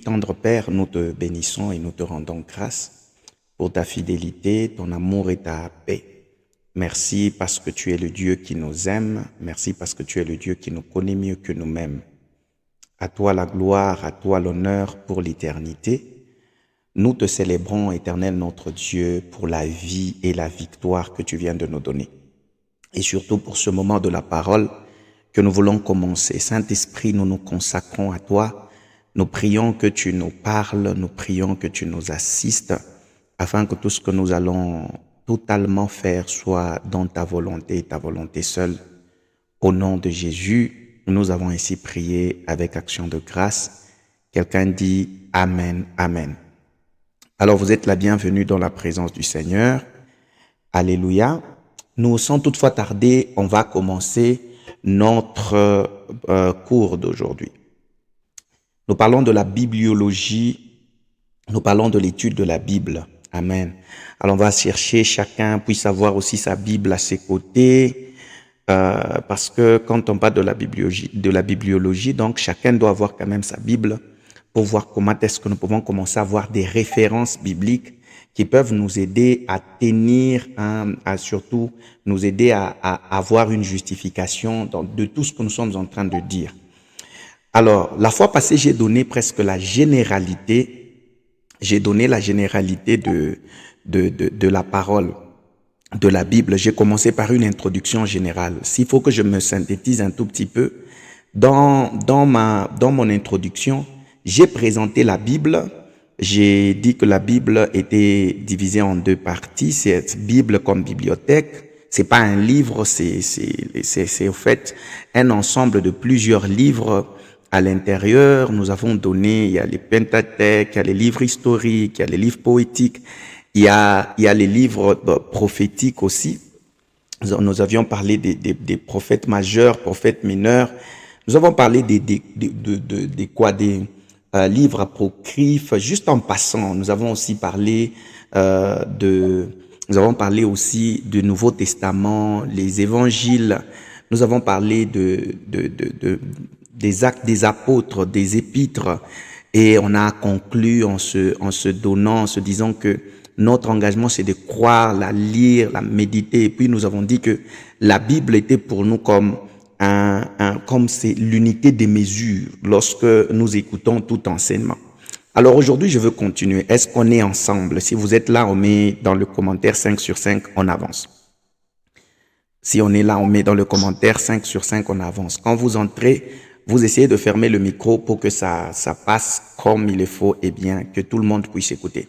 tendre Père, nous te bénissons et nous te rendons grâce pour ta fidélité, ton amour et ta paix. Merci parce que tu es le Dieu qui nous aime. Merci parce que tu es le Dieu qui nous connaît mieux que nous-mêmes. À toi la gloire, à toi l'honneur pour l'éternité. Nous te célébrons, Éternel notre Dieu, pour la vie et la victoire que tu viens de nous donner. Et surtout pour ce moment de la parole que nous voulons commencer. Saint-Esprit, nous nous consacrons à toi. Nous prions que tu nous parles, nous prions que tu nous assistes, afin que tout ce que nous allons totalement faire soit dans ta volonté et ta volonté seule. Au nom de Jésus, nous avons ainsi prié avec action de grâce. Quelqu'un dit Amen, Amen. Alors vous êtes la bienvenue dans la présence du Seigneur. Alléluia. Nous, sans toutefois tarder, on va commencer notre cours d'aujourd'hui. Nous parlons de la bibliologie, nous parlons de l'étude de la Bible. Amen. Alors on va chercher, chacun puisse avoir aussi sa Bible à ses côtés, parce que quand on parle de la bibliologie, donc chacun doit avoir quand même sa Bible pour voir comment est-ce que nous pouvons commencer à avoir des références bibliques qui peuvent nous aider à tenir, à surtout nous aider à avoir une justification de tout ce que nous sommes en train de dire. Alors, la fois passée, j'ai donné presque la généralité, de la parole de la Bible. J'ai commencé par une introduction générale. S'il faut que je me synthétise un tout petit peu, dans mon introduction, j'ai présenté la Bible. J'ai dit que la Bible était divisée en deux parties. C'est Bible comme bibliothèque. C'est pas un livre, c'est au fait un ensemble de plusieurs livres à l'intérieur. Nous avons donné, il y a les Pentateuques, il y a les livres historiques, il y a les livres poétiques, il y a les livres prophétiques aussi. Nous avions parlé des prophètes majeurs, prophètes mineurs. Nous avons parlé des livres apocryphes, juste en passant. Nous avons aussi parlé aussi du Nouveau Testament, les évangiles. Nous avons parlé des actes des apôtres, des épîtres, et on a conclu en se disant que notre engagement c'est de croire, la lire, la méditer, et puis nous avons dit que la Bible était pour nous comme c'est l'unité des mesures lorsque nous écoutons tout enseignement. Alors aujourd'hui, je veux continuer. Est-ce qu'on est ensemble? Si vous êtes là, on met dans le commentaire 5 sur 5, on avance. Si on est là, on met dans le commentaire 5 sur 5, on avance. Quand vous entrez, vous essayez de fermer le micro pour que ça passe comme il le faut et bien que tout le monde puisse écouter.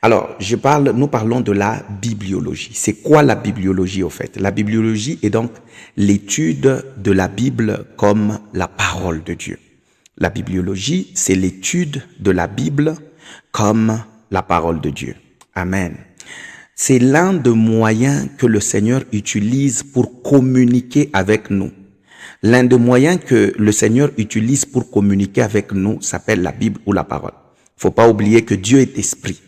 Alors, nous parlons de la bibliologie. C'est quoi la bibliologie au fait? La bibliologie est donc l'étude de la Bible comme la parole de Dieu. La bibliologie, c'est l'étude de la Bible comme la parole de Dieu. Amen. C'est l'un des moyens que le Seigneur utilise pour communiquer avec nous. L'un des moyens que le Seigneur utilise pour communiquer avec nous s'appelle la Bible ou la parole. Faut pas oublier que Dieu est esprit.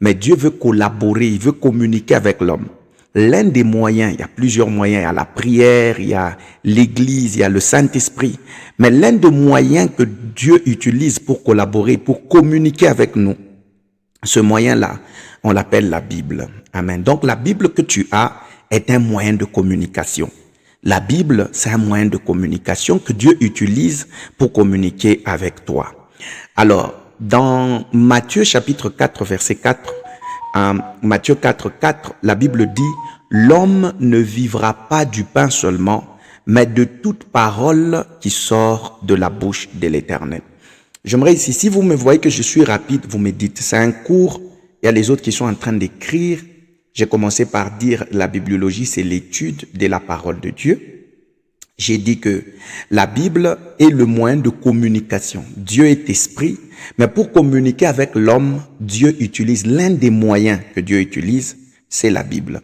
Mais Dieu veut collaborer, il veut communiquer avec l'homme. L'un des moyens, il y a plusieurs moyens, il y a la prière, il y a l'église, il y a le Saint-Esprit. Mais l'un des moyens que Dieu utilise pour collaborer, pour communiquer avec nous, ce moyen-là, on l'appelle la Bible. Amen. Donc la Bible que tu as est un moyen de communication. La Bible, c'est un moyen de communication que Dieu utilise pour communiquer avec toi. Alors, dans Matthieu chapitre 4, verset 4, Matthieu 4, 4, la Bible dit « L'homme ne vivra pas du pain seulement, mais de toute parole qui sort de la bouche de l'Éternel. » J'aimerais ici, si vous me voyez que je suis rapide, vous me dites, c'est un cours, il y a les autres qui sont en train d'écrire. J'ai commencé par dire la bibliologie, c'est l'étude de la parole de Dieu. J'ai dit que la Bible est le moyen de communication. Dieu est esprit, mais pour communiquer avec l'homme, Dieu utilise l'un des moyens que Dieu utilise, c'est la Bible.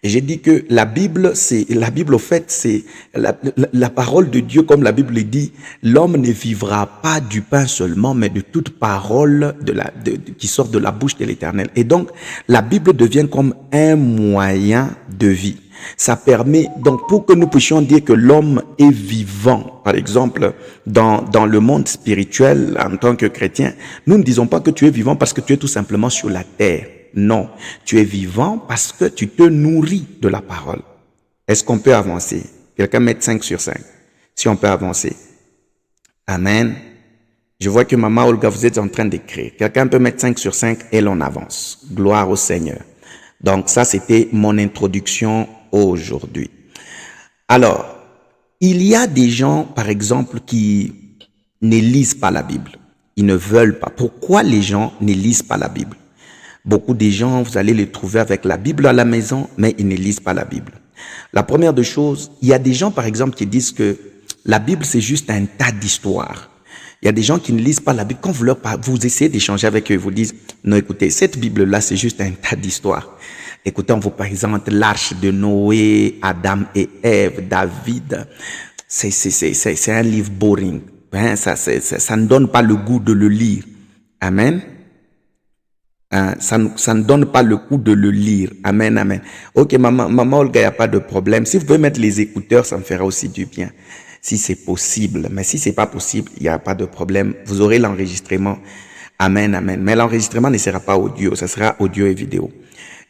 Et j'ai dit que la Bible, au fait, c'est la parole de Dieu, comme la Bible dit, l'homme ne vivra pas du pain seulement, mais de toute parole qui sort de la bouche de l'Éternel. Et donc, la Bible devient comme un moyen de vie. Ça permet, donc, pour que nous puissions dire que l'homme est vivant, par exemple, dans le monde spirituel, en tant que chrétien, nous ne disons pas que tu es vivant parce que tu es tout simplement sur la terre. Non, tu es vivant parce que tu te nourris de la parole. Est-ce qu'on peut avancer? Quelqu'un met 5 sur 5. Si on peut avancer. Amen. Je vois que Maman Olga, vous êtes en train d'écrire. Quelqu'un peut mettre 5 sur 5 et l'on avance. Gloire au Seigneur. Donc ça, c'était mon introduction aujourd'hui. Alors, il y a des gens, par exemple, qui ne lisent pas la Bible. Ils ne veulent pas. Pourquoi les gens ne lisent pas la Bible? Beaucoup de gens, vous allez les trouver avec la Bible à la maison, mais ils ne lisent pas la Bible. La première des choses, il y a des gens, par exemple, qui disent que la Bible, c'est juste un tas d'histoires. Il y a des gens qui ne lisent pas la Bible. Quand vous leur parlez, vous essayez d'échanger avec eux, ils vous disent, non, écoutez, cette Bible-là, c'est juste un tas d'histoires. Écoutez, on vous présente l'arche de Noé, Adam et Ève, David. C'est un livre boring. Hein, ça ne donne pas le goût de le lire. Amen. Ça ne donne pas le coup de le lire. Amen, amen. Ok, maman Olga, il n'y a pas de problème. Si vous pouvez mettre les écouteurs, ça me fera aussi du bien. Si c'est possible. Mais si c'est pas possible, il n'y a pas de problème. Vous aurez l'enregistrement. Amen, amen. Mais l'enregistrement ne sera pas audio. Ça sera audio et vidéo.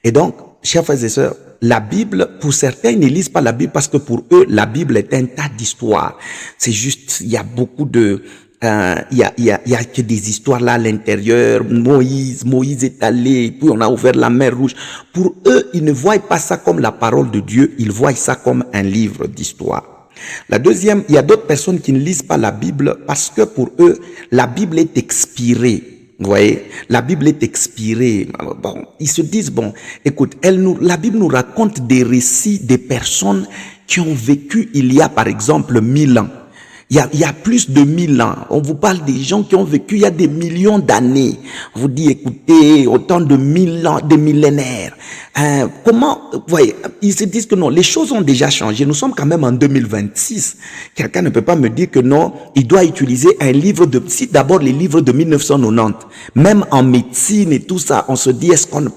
Et donc, chers frères et sœurs, la Bible, pour certains, ils ne lisent pas la Bible parce que pour eux, la Bible est un tas d'histoires. C'est juste, il y a beaucoup de... il y a que des histoires là à l'intérieur. Moïse est allé, puis on a ouvert la mer Rouge. Pour eux, ils ne voient pas ça comme la parole de Dieu, ils voient ça comme un livre d'histoire. La deuxième, il y a d'autres personnes qui ne lisent pas la Bible parce que pour eux, la Bible est expirée. Vous voyez, la Bible est expirée. Bon, ils se disent, bon, écoute, la Bible nous raconte des récits des personnes qui ont vécu il y a par exemple 1000 ans. Il y a plus de 1000 ans. On vous parle des gens qui ont vécu il y a des millions d'années. On vous dit, écoutez, autant de 1000 ans, des millénaires. Comment, vous voyez, ils se disent que non, les choses ont déjà changé. Nous sommes quand même en 2026. Quelqu'un ne peut pas me dire que non, il doit utiliser un livre si d'abord les livres de 1990. Même en médecine et tout ça, on se dit, est-ce qu'il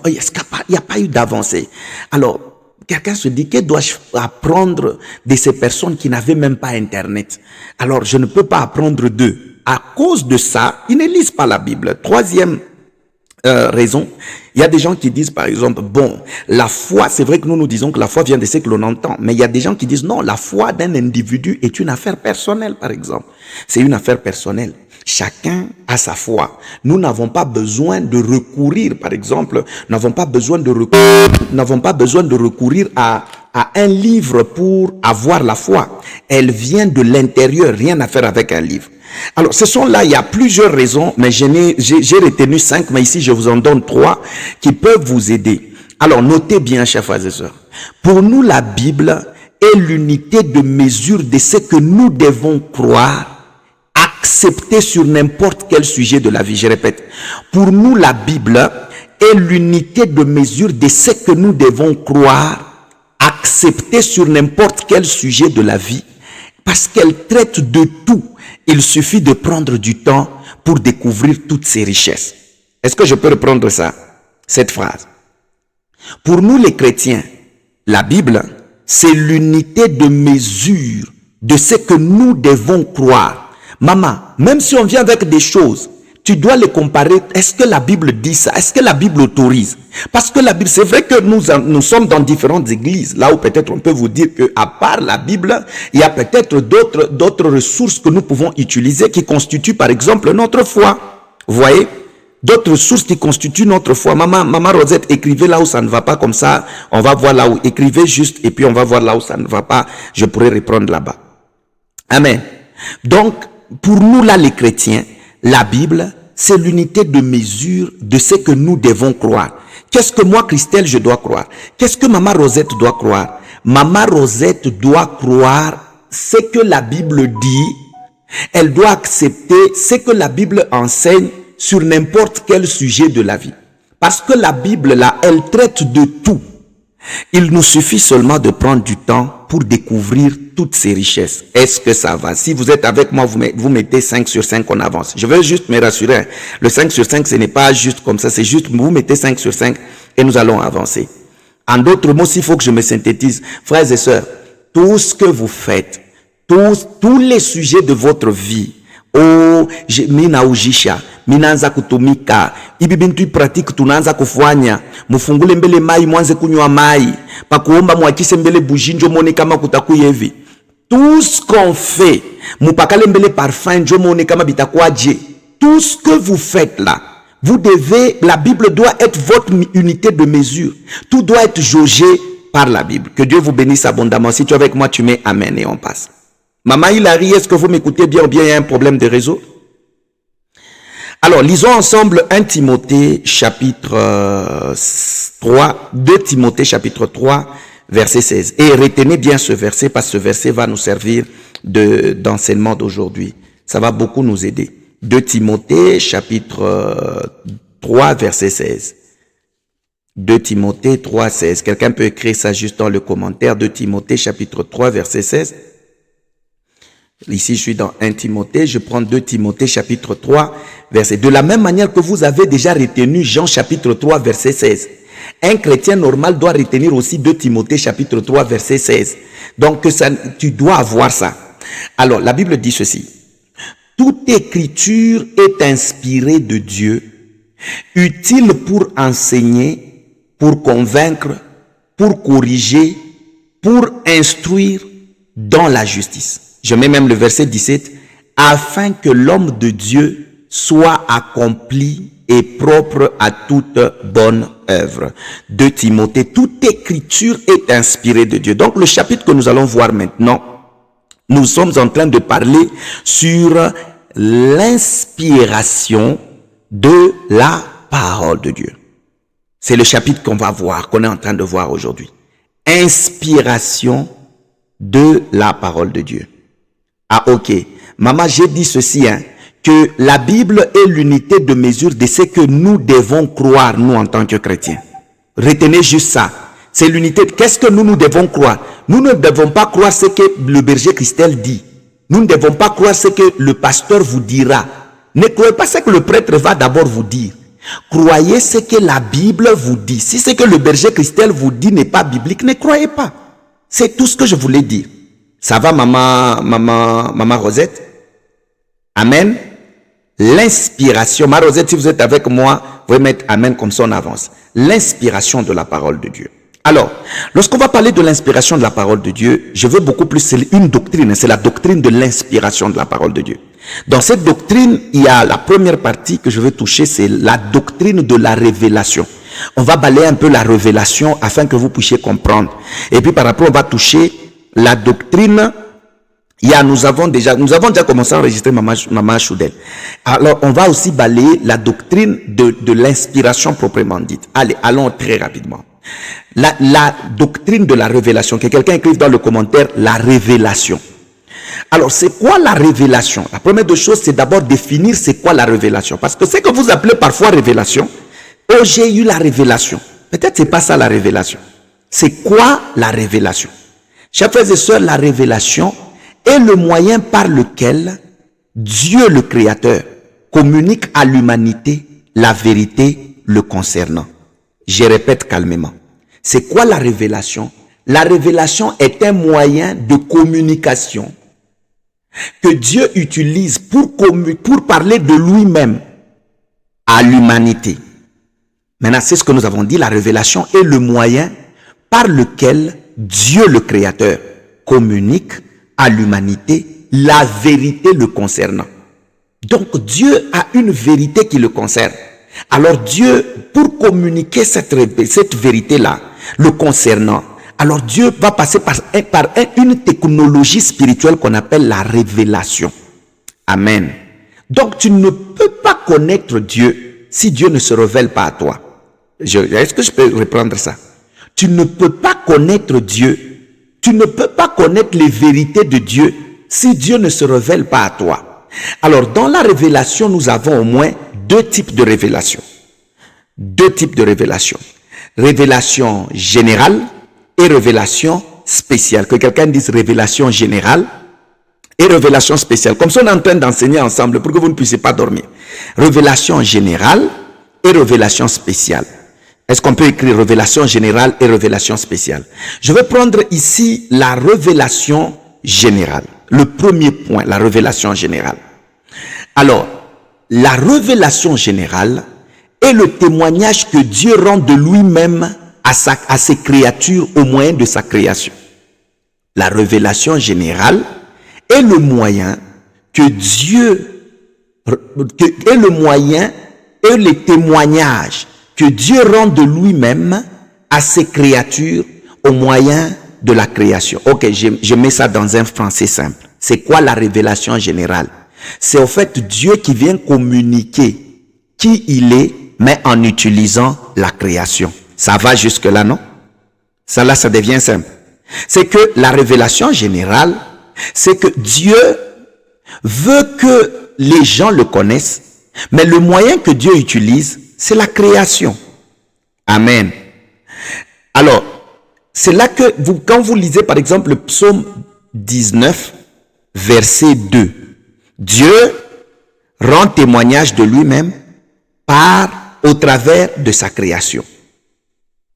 n'y a pas eu d'avancée? Alors, quelqu'un se dit, que dois-je apprendre de ces personnes qui n'avaient même pas Internet? Alors, je ne peux pas apprendre d'eux. À cause de ça, ils ne lisent pas la Bible. Troisième raison, il y a des gens qui disent, par exemple, bon, la foi, c'est vrai que nous disons que la foi vient de ce que l'on entend, mais il y a des gens qui disent, non, la foi d'un individu est une affaire personnelle, par exemple. C'est une affaire personnelle. Chacun a sa foi. Nous n'avons pas besoin de recourir, par exemple, n'avons pas besoin de recourir à un livre pour avoir la foi. Elle vient de l'intérieur, rien à faire avec un livre. Alors, ce sont là, il y a plusieurs raisons, mais j'ai retenu 5, mais ici je vous en donne 3 qui peuvent vous aider. Alors, notez bien, chers frères et sœurs. Pour nous, la Bible est l'unité de mesure de ce que nous devons croire, accepter sur n'importe quel sujet de la vie. Je répète, pour nous, la Bible est l'unité de mesure de ce que nous devons croire, accepter sur n'importe quel sujet de la vie, parce qu'elle traite de tout. Il suffit de prendre du temps pour découvrir toutes ces richesses. Est-ce que je peux reprendre ça, cette phrase? Pour nous les chrétiens, la Bible, c'est l'unité de mesure de ce que nous devons croire. Maman, même si on vient avec des choses, tu dois les comparer. Est-ce que la Bible dit ça? Est-ce que la Bible autorise? Parce que la Bible, c'est vrai que nous sommes dans différentes églises, là où peut-être on peut vous dire que à part la Bible, il y a peut-être d'autres ressources que nous pouvons utiliser qui constituent par exemple notre foi. Vous voyez? D'autres ressources qui constituent notre foi. Maman Rosette, écrivez là où ça ne va pas, comme ça, on va voir là où. Écrivez juste et puis on va voir là où ça ne va pas. Je pourrais reprendre là-bas. Amen. Donc, pour nous là les chrétiens, la Bible, c'est l'unité de mesure de ce que nous devons croire. Qu'est-ce que moi, Christelle, je dois croire? Qu'est-ce que Maman Rosette doit croire? Maman Rosette doit croire ce que la Bible dit. Elle doit accepter ce que la Bible enseigne sur n'importe quel sujet de la vie. Parce que la Bible, là, elle traite de tout. Il nous suffit seulement de prendre du temps pour découvrir toutes ces richesses. Est-ce que ça va? Si vous êtes avec moi, vous mettez 5 sur 5, on avance. Je veux juste me rassurer. Le 5 sur 5, ce n'est pas juste comme ça. C'est juste, vous mettez 5 sur 5 et nous allons avancer. En d'autres mots, s'il faut que je me synthétise, frères et sœurs, tout ce que vous faites, tous les sujets de votre vie, mina ujisha, minaanza kutumika, ibi bintu pratique tunaanza kufanya, mufungule mbele mai mwanze kunywa mai, pa kuomba mwakise mbele bujinjo mone kama kutakuye hivi. Tout ce qu'on fait, mupakale mbele parfum njo mone kama bitakwaje. Tout ce que vous faites là, vous devez, la Bible doit être votre unité de mesure. Tout doit être jaugé par la Bible. Que Dieu vous bénisse abondamment. Si tu es avec moi, tu mets amen et on passe. Maman Hilary, est-ce que vous m'écoutez bien ou bien il y a un problème de réseau? Alors, lisons ensemble 1 Timothée chapitre 3, 2 Timothée chapitre 3, verset 16. Et retenez bien ce verset parce que ce verset va nous servir d'enseignement d'aujourd'hui. Ça va beaucoup nous aider. 2 Timothée chapitre 3, verset 16. 2 Timothée 3, 16. Quelqu'un peut écrire ça juste dans le commentaire. 2 Timothée chapitre 3, verset 16. Ici, je suis dans 1 Timothée, je prends 2 Timothée chapitre 3, verset. De la même manière que vous avez déjà retenu Jean chapitre 3, verset 16. Un chrétien normal doit retenir aussi 2 Timothée chapitre 3, verset 16. Donc, tu dois avoir ça. Alors, la Bible dit ceci. Toute écriture est inspirée de Dieu, utile pour enseigner, pour convaincre, pour corriger, pour instruire dans la justice. Je mets même le verset 17, afin que l'homme de Dieu soit accompli et propre à toute bonne œuvre. 2 Timothée, toute écriture est inspirée de Dieu. Donc le chapitre que nous allons voir maintenant, nous sommes en train de parler sur l'inspiration de la parole de Dieu. C'est le chapitre qu'on va voir, qu'on est en train de voir aujourd'hui. Inspiration de la parole de Dieu. Ah ok, maman, j'ai dit ceci, que la Bible est l'unité de mesure de ce que nous devons croire, nous en tant que chrétiens. Retenez juste ça. C'est l'unité. Qu'est-ce que nous devons croire? Nous ne devons pas croire ce que le berger Christelle dit. Nous ne devons pas croire ce que le pasteur vous dira. Ne croyez pas ce que le prêtre va d'abord vous dire. Croyez ce que la Bible vous dit. Si ce que le berger Christelle vous dit n'est pas biblique, ne croyez pas. C'est tout ce que je voulais dire. Ça va, maman Rosette? Amen. L'inspiration. Ma Rosette, si vous êtes avec moi, vous pouvez mettre amen comme ça on avance. L'inspiration de la parole de Dieu. Alors, lorsqu'on va parler de l'inspiration de la parole de Dieu, je veux beaucoup plus, c'est une doctrine, c'est la doctrine de l'inspiration de la parole de Dieu. Dans cette doctrine, il y a la première partie que je veux toucher, c'est la doctrine de la révélation. On va balayer un peu la révélation afin que vous puissiez comprendre. Et puis par rapport, on va toucher la doctrine. Nous avons déjà commencé à enregistrer Maman Choudel. Alors, on va aussi balayer la doctrine de l'inspiration proprement dite. Allez, allons très rapidement. La doctrine de la révélation, que quelqu'un écrive dans le commentaire, la révélation. Alors, c'est quoi la révélation? La première des choses, c'est d'abord définir c'est quoi la révélation. Parce que ce que vous appelez parfois révélation, oh, j'ai eu la révélation. Peut-être c'est pas ça la révélation. C'est quoi la révélation? Chers frères et sœurs, la révélation est le moyen par lequel Dieu le Créateur communique à l'humanité la vérité le concernant. Je répète calmement. C'est quoi la révélation? La révélation est un moyen de communication que Dieu utilise pour parler de lui-même à l'humanité. Maintenant, c'est ce que nous avons dit. La révélation est le moyen par lequel Dieu le Créateur communique à l'humanité la vérité le concernant. Donc Dieu a une vérité qui le concerne. Alors Dieu, pour communiquer cette vérité-là le concernant, alors Dieu va passer par une technologie spirituelle qu'on appelle la révélation. Amen. Donc tu ne peux pas connaître Dieu si Dieu ne se révèle pas à toi. Est-ce que je peux reprendre ça? Tu ne peux pas connaître Dieu. Tu ne peux pas connaître les vérités de Dieu si Dieu ne se révèle pas à toi. Alors, dans la révélation, nous avons au moins deux types de révélations. Deux types de révélations. Révélation générale et révélation spéciale. Que quelqu'un dise révélation générale et révélation spéciale. Comme ça, on est en train d'enseigner ensemble pour que vous ne puissiez pas dormir. Révélation générale et révélation spéciale. Est-ce qu'on peut écrire révélation générale et révélation spéciale? Je vais prendre ici la révélation générale. Le premier point, la révélation générale. Alors, la révélation générale est le témoignage que Dieu rend de lui-même à ses créatures au moyen de sa création. La révélation générale est le moyen que Dieu, est le moyen et le témoignage que Dieu rend de lui-même à ses créatures au moyen de la création. Ok, je mets ça dans un français simple. C'est quoi la révélation générale? C'est au fait Dieu qui vient communiquer qui il est, mais en utilisant la création. Ça va jusque-là, non? Ça là, ça devient simple. C'est que la révélation générale, c'est que Dieu veut que les gens le connaissent, mais le moyen que Dieu utilise, c'est la création. Amen. Alors, c'est là que quand vous lisez par exemple le psaume 19, verset 2, Dieu rend témoignage de lui-même au travers de sa création.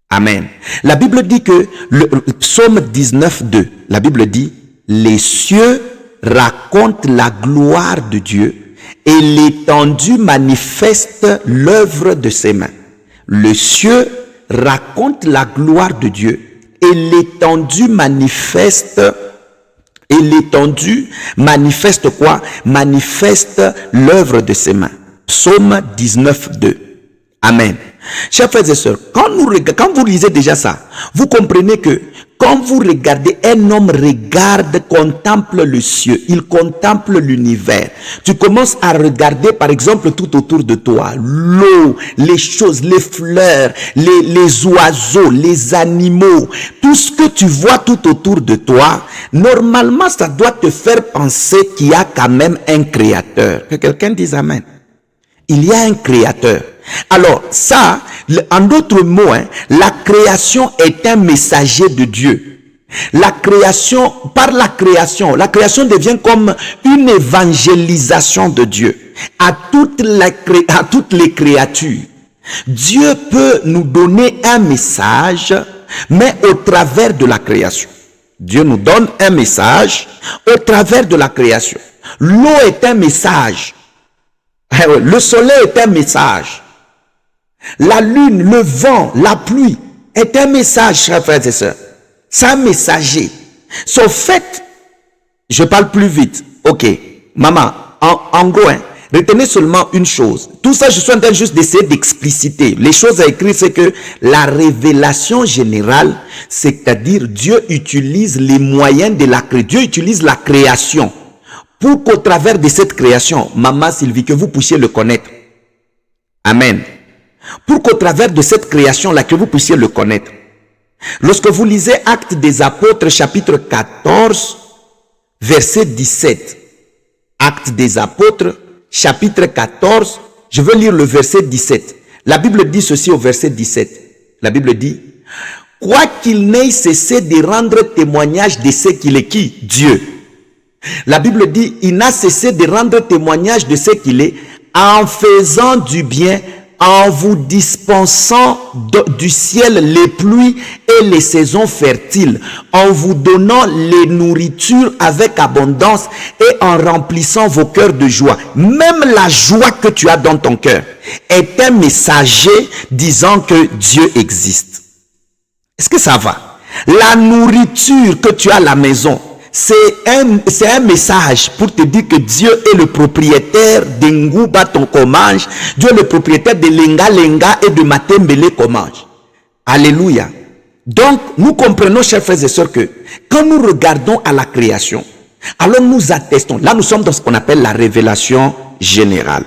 Amen. La Bible dit que le psaume 19, 2, la Bible dit, les cieux racontent la gloire de Dieu et l'étendue manifeste l'œuvre de ses mains. Le cieux raconte la gloire de Dieu et l'étendue manifeste quoi? Manifeste l'œuvre de ses mains. Psaume 19, 2. Amen. Chers frères et sœurs, quand vous lisez déjà ça, vous comprenez que quand vous regardez, un homme regarde, contemple le ciel, il contemple l'univers. Tu commences à regarder par exemple tout autour de toi, l'eau, les choses, les fleurs, les oiseaux, les animaux, tout ce que tu vois tout autour de toi, normalement ça doit te faire penser qu'il y a quand même un créateur. Que quelqu'un dise amen. Il y a un créateur. Alors ça, en d'autres mots, la création est un messager de Dieu. La création devient comme une évangélisation de Dieu à toutes les créatures. Dieu peut nous donner un message, mais au travers de la création. Dieu nous donne un message au travers de la création. L'eau est un message. Le soleil est un message. La lune, le vent, la pluie est un message, chers frères et sœurs. C'est un messager. Sauf fait, je parle plus vite. Ok, maman, en gros, retenez seulement une chose. Tout ça, je suis en train juste d'essayer d'expliciter. Les choses à écrire, c'est que la révélation générale, c'est-à-dire Dieu utilise les moyens de la création. Dieu utilise la création pour qu'au travers de cette création, maman Sylvie, que vous puissiez le connaître. Amen. Pour qu'au travers de cette création-là, que vous puissiez le connaître. Lorsque vous lisez Actes des Apôtres, chapitre 14, verset 17. Actes des Apôtres, chapitre 14, je veux lire le verset 17. La Bible dit ceci au verset 17. La Bible dit, « Quoiqu'il n'ait cessé de rendre témoignage de ce qu'il est qui? Dieu. » La Bible dit, il n'a cessé de rendre témoignage de ce qu'il est en faisant du bien, en vous dispensant du ciel les pluies et les saisons fertiles, en vous donnant les nourritures avec abondance et en remplissant vos cœurs de joie. Même la joie que tu as dans ton cœur est un messager disant que Dieu existe. Est-ce que ça va? La nourriture que tu as à la maison, c'est un message pour te dire que Dieu est le propriétaire d'Ngouba ton Comanche, Dieu est le propriétaire de Lenga Lenga et de Matembele Comanche. Alléluia. Donc, nous comprenons, chers frères et sœurs, que quand nous regardons à la création, alors nous attestons, là nous sommes dans ce qu'on appelle la révélation générale.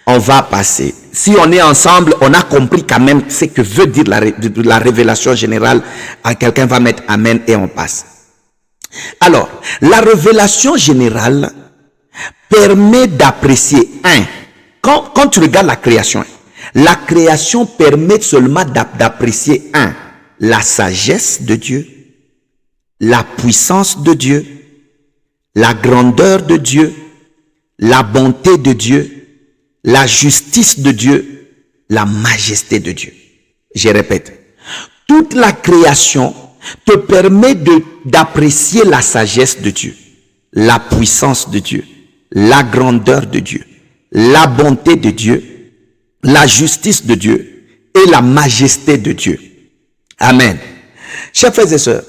On va passer. Si on est ensemble, on a compris quand même ce que veut dire la révélation générale. Quelqu'un va mettre amen et on passe. Alors, la révélation générale permet d'apprécier, quand tu regardes la création permet seulement d'apprécier, la sagesse de Dieu, la puissance de Dieu, la grandeur de Dieu, la bonté de Dieu, la justice de Dieu, la majesté de Dieu. Je répète, toute la création te permet d'apprécier la sagesse de Dieu, la puissance de Dieu, la grandeur de Dieu, la bonté de Dieu, la justice de Dieu et la majesté de Dieu. Amen. Chers frères et sœurs,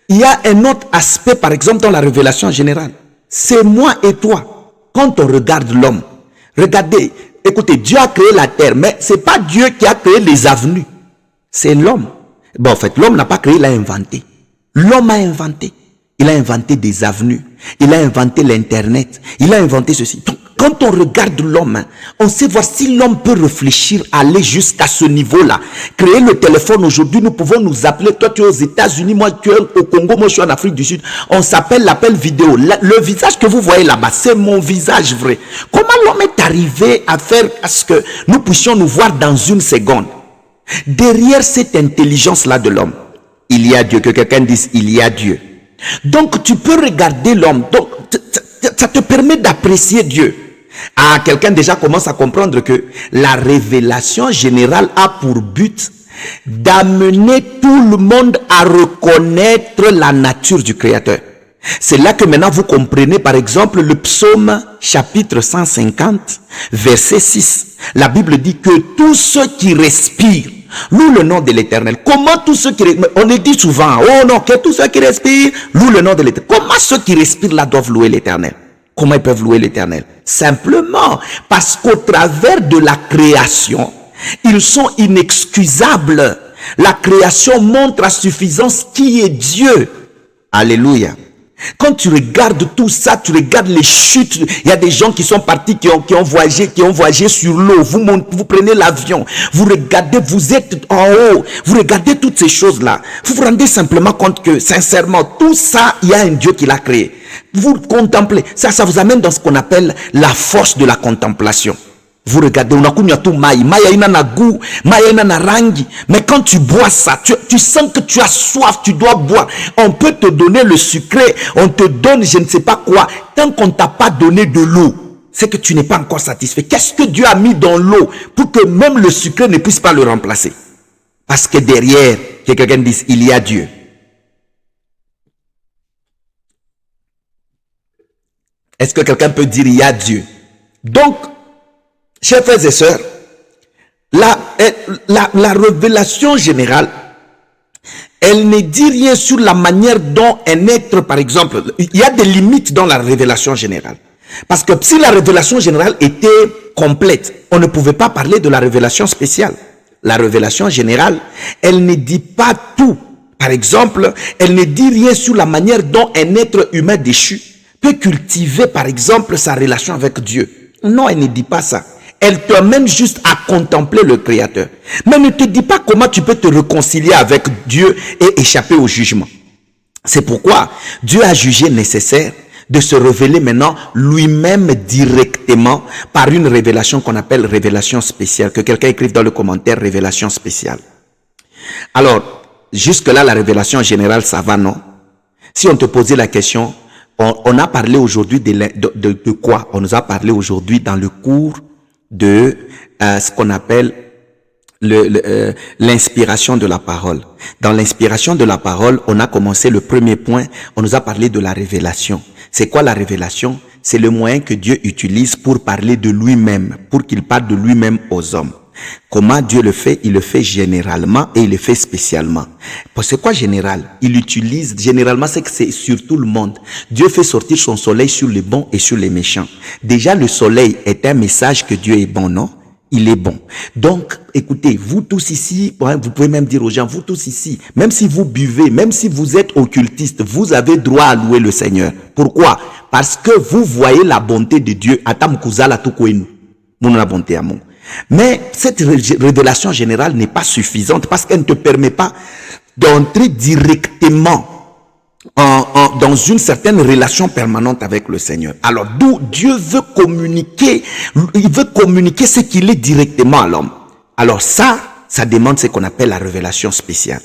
il y a un autre aspect, par exemple, dans la révélation générale. C'est moi et toi. Quand on regarde l'homme, regardez, écoutez, Dieu a créé la terre, mais ce n'est pas Dieu qui a créé les avenues. C'est l'homme. Bon, en fait, l'homme n'a pas créé, il a inventé. L'homme a inventé. Il a inventé des avenues. Il a inventé l'Internet. Il a inventé ceci. Donc, quand on regarde l'homme, on sait voir si l'homme peut réfléchir, aller jusqu'à ce niveau-là. Créer le téléphone aujourd'hui, nous pouvons nous appeler. Toi, tu es aux États-Unis, moi, tu es au Congo, moi, je suis en Afrique du Sud. On s'appelle l'appel vidéo. Le visage que vous voyez là-bas, c'est mon visage vrai. Comment l'homme est arrivé à faire à ce que nous puissions nous voir dans une seconde? Derrière cette intelligence-là de l'homme, il y a Dieu. Que quelqu'un dise, il y a Dieu. Donc, tu peux regarder l'homme. Donc, ça te permet d'apprécier Dieu. Ah, quelqu'un déjà commence à comprendre que la révélation générale a pour but d'amener tout le monde à reconnaître la nature du Créateur. C'est là que maintenant vous comprenez, par exemple, le psaume chapitre 150, verset 6. La Bible dit que tous ceux qui respirent louent le nom de l'Éternel. Comment tous ceux qui respirent? On le dit souvent, oh non, que tous ceux qui respirent louent le nom de l'Éternel. Comment ceux qui respirent là doivent louer l'Éternel? Comment ils peuvent louer l'Éternel? Simplement parce qu'au travers de la création, ils sont inexcusables. La création montre à suffisance qui est Dieu. Alléluia. Quand tu regardes tout ça, tu regardes les chutes, il y a des gens qui sont partis, qui ont voyagé sur l'eau, vous prenez l'avion, vous regardez, vous êtes en haut, vous regardez toutes ces choses-là, vous vous rendez simplement compte que, sincèrement, tout ça, il y a un Dieu qui l'a créé. Vous contemplez, ça vous amène dans ce qu'on appelle la force de la contemplation. Vous regardez, mais quand tu bois ça, tu sens que tu as soif, tu dois boire. On peut te donner le sucré, on te donne je ne sais pas quoi. Tant qu'on ne t'a pas donné de l'eau, c'est que tu n'es pas encore satisfait. Qu'est-ce que Dieu a mis dans l'eau pour que même le sucré ne puisse pas le remplacer? Parce que derrière, que quelqu'un dise, il y a Dieu. Est-ce que quelqu'un peut dire, il y a Dieu? Donc, chers frères et sœurs, la révélation générale, elle ne dit rien sur la manière dont un être, par exemple, il y a des limites dans la révélation générale. Parce que si la révélation générale était complète, on ne pouvait pas parler de la révélation spéciale. La révélation générale, elle ne dit pas tout. Par exemple, elle ne dit rien sur la manière dont un être humain déchu peut cultiver, par exemple, sa relation avec Dieu. Non, elle ne dit pas ça. Elle t'amène juste à contempler le Créateur. Mais ne te dit pas comment tu peux te réconcilier avec Dieu et échapper au jugement. C'est pourquoi Dieu a jugé nécessaire de se révéler maintenant lui-même directement par une révélation qu'on appelle révélation spéciale. Que quelqu'un écrive dans le commentaire révélation spéciale. Alors, jusque-là, la révélation générale, ça va, non? Si on te posait la question, on a parlé aujourd'hui de quoi? On nous a parlé aujourd'hui dans le cours de ce qu'on appelle l'inspiration de la parole. Dans l'inspiration de la parole, on a commencé le premier point, on nous a parlé de la révélation. C'est quoi la révélation? C'est le moyen que Dieu utilise pour parler de lui-même, pour qu'il parle de lui-même aux hommes. Comment Dieu le fait? Il le fait généralement et il le fait spécialement. C'est quoi général? Il utilise, généralement c'est que c'est sur tout le monde. Dieu fait sortir son soleil sur les bons et sur les méchants. Déjà le soleil est un message que Dieu est bon, non? Il est bon. Donc, écoutez, vous tous ici, vous pouvez même dire aux gens, vous tous ici, même si vous buvez, même si vous êtes occultiste, vous avez droit à louer le Seigneur. Pourquoi? Parce que vous voyez la bonté de Dieu. La bonté à mon. Mais cette révélation générale n'est pas suffisante parce qu'elle ne te permet pas d'entrer directement dans une certaine relation permanente avec le Seigneur. Alors d'où Dieu veut communiquer, il veut communiquer ce qu'il est directement à l'homme. Alors ça demande ce qu'on appelle la révélation spéciale.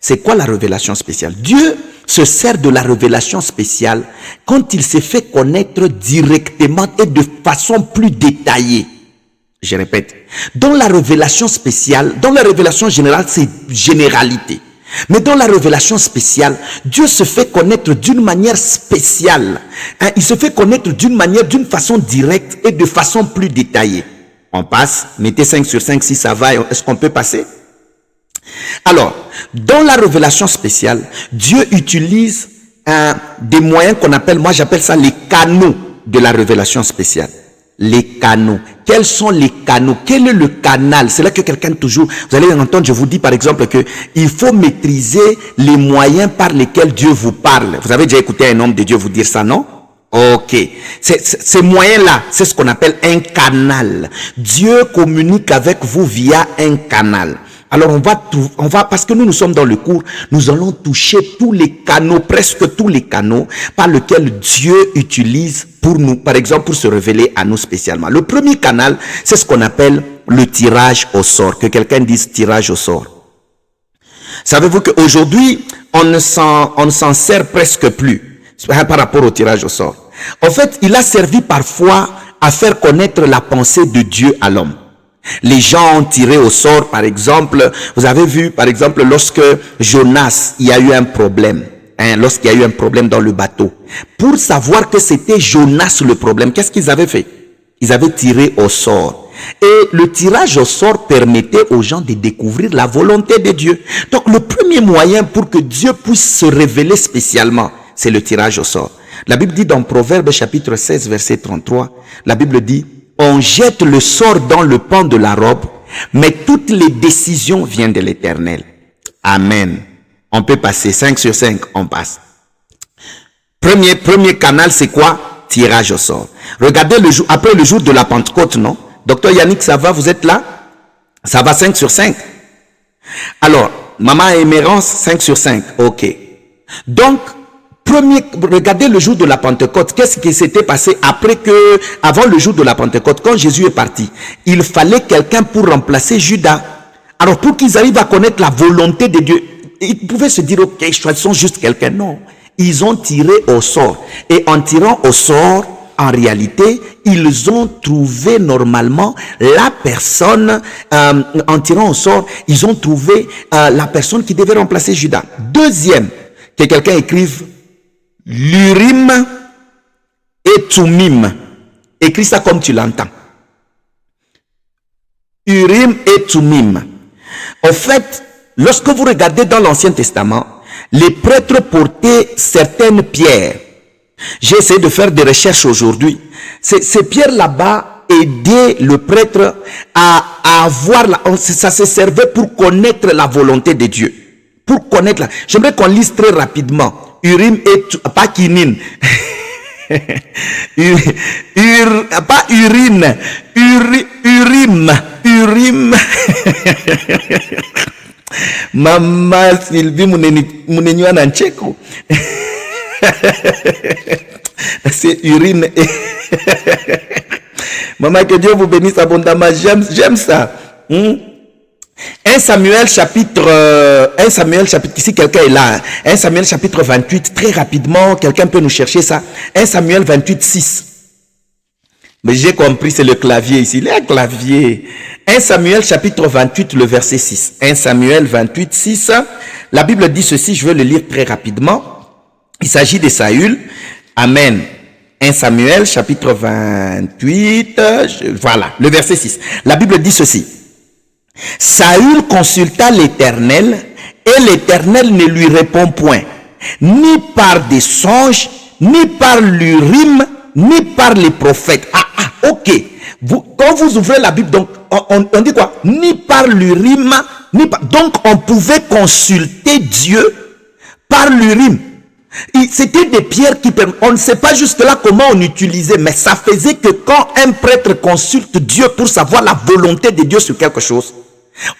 C'est quoi la révélation spéciale? Dieu se sert de la révélation spéciale quand il s'est fait connaître directement et de façon plus détaillée. Je répète, dans la révélation spéciale, dans la révélation générale, c'est généralité. Mais dans la révélation spéciale, Dieu se fait connaître d'une manière spéciale. Il se fait connaître d'une façon directe et de façon plus détaillée. On passe, mettez 5 sur 5 si ça va, est-ce qu'on peut passer? Alors, dans la révélation spéciale, Dieu utilise des moyens qu'on appelle, moi j'appelle ça les canaux de la révélation spéciale. Les canaux. Quels sont les canaux? Quel est le canal? C'est là que quelqu'un toujours, vous allez entendre, je vous dis par exemple que il faut maîtriser les moyens par lesquels Dieu vous parle. Vous avez déjà écouté un homme de Dieu vous dire ça, non? Ok. Ces moyens-là, c'est ce qu'on appelle un canal. Dieu communique avec vous via un canal. Alors on va, parce que nous sommes dans le cours, nous allons toucher tous les canaux, presque tous les canaux par lesquels Dieu utilise pour nous, par exemple pour se révéler à nous spécialement. Le premier canal, c'est ce qu'on appelle le tirage au sort. Que quelqu'un dise tirage au sort. Savez-vous qu'aujourd'hui, on ne s'en sert presque plus par rapport au tirage au sort. En fait, il a servi parfois à faire connaître la pensée de Dieu à l'homme. Les gens ont tiré au sort, par exemple, vous avez vu, par exemple, lorsque Jonas, il y a eu un problème, lorsqu'il y a eu un problème dans le bateau. Pour savoir que c'était Jonas le problème, qu'est-ce qu'ils avaient fait? Ils avaient tiré au sort. Et le tirage au sort permettait aux gens de découvrir la volonté de Dieu. Donc, le premier moyen pour que Dieu puisse se révéler spécialement, c'est le tirage au sort. La Bible dit dans Proverbes chapitre 16, verset 33, la Bible dit, on jette le sort dans le pan de la robe, mais toutes les décisions viennent de l'Éternel. Amen. On peut passer 5 sur 5, on passe. Premier canal, c'est quoi? Tirage au sort. Regardez le jour, après le jour de la Pentecôte, non? Docteur Yannick, ça va, vous êtes là? Ça va 5 sur 5. Alors, Maman Émérance, 5 sur 5. Ok. Donc, regardez le jour de la Pentecôte. Qu'est-ce qui s'était passé avant le jour de la Pentecôte, quand Jésus est parti? Il fallait quelqu'un pour remplacer Judas. Alors, pour qu'ils arrivent à connaître la volonté de Dieu, ils pouvaient se dire, ok, choisissons juste quelqu'un. Non. Ils ont tiré au sort. Et en tirant au sort, en réalité, ils ont trouvé normalement la personne, en tirant au sort, ils ont trouvé la personne qui devait remplacer Judas. Deuxième, que quelqu'un écrive l'Urim et Tumim. Écris ça comme tu l'entends. Urim et Tumim. En fait, lorsque vous regardez dans l'Ancien Testament, les prêtres portaient certaines pierres. J'ai essayé de faire des recherches aujourd'hui. Ces pierres là-bas aidaient le prêtre à avoir, ça se servait pour connaître la volonté de Dieu. Pour connaître j'aimerais qu'on lise très rapidement. Urim et pas Kinin. Pas urine. Urim. Mama Sylvie Mounenyo Nancheko. C'est urine. Maman, que Dieu vous bénisse abondamment. J'aime ça. 1 Samuel chapitre, si quelqu'un est là, 1 Samuel chapitre 28, très rapidement, quelqu'un peut nous chercher ça. 1 Samuel 28, 6. Mais j'ai compris, c'est le clavier ici. Le clavier. 1 Samuel chapitre 28, le verset 6. 1 Samuel 28, 6. La Bible dit ceci, je vais le lire très rapidement. Il s'agit de Saül. Amen. 1 Samuel chapitre 28. Voilà, le verset 6. La Bible dit ceci. Saül consulta l'Éternel et l'Éternel ne lui répond point, ni par des songes, ni par l'Urim, ni par les prophètes. Ok. Quand vous ouvrez la Bible, donc on dit quoi? Ni par l'Urim, donc on pouvait consulter Dieu par l'Urim. C'était des pierres on ne sait pas jusque là comment on utilisait, mais ça faisait que quand un prêtre consulte Dieu pour savoir la volonté de Dieu sur quelque chose,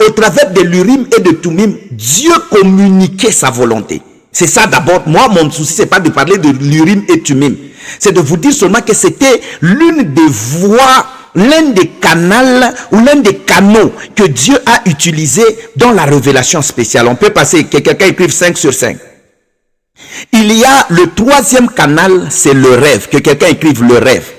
au travers de l'Urim et de Tumim, Dieu communiquait sa volonté. C'est ça d'abord. Moi, mon souci, c'est pas de parler de l'Urim et Tumim. C'est de vous dire seulement que c'était l'une des voies l'un des canaux ou l'un des canaux que Dieu a utilisé dans la révélation spéciale. On peut passer, que quelqu'un écrive 5 sur 5. Il y a le troisième canal, c'est le rêve. Que quelqu'un écrive le rêve.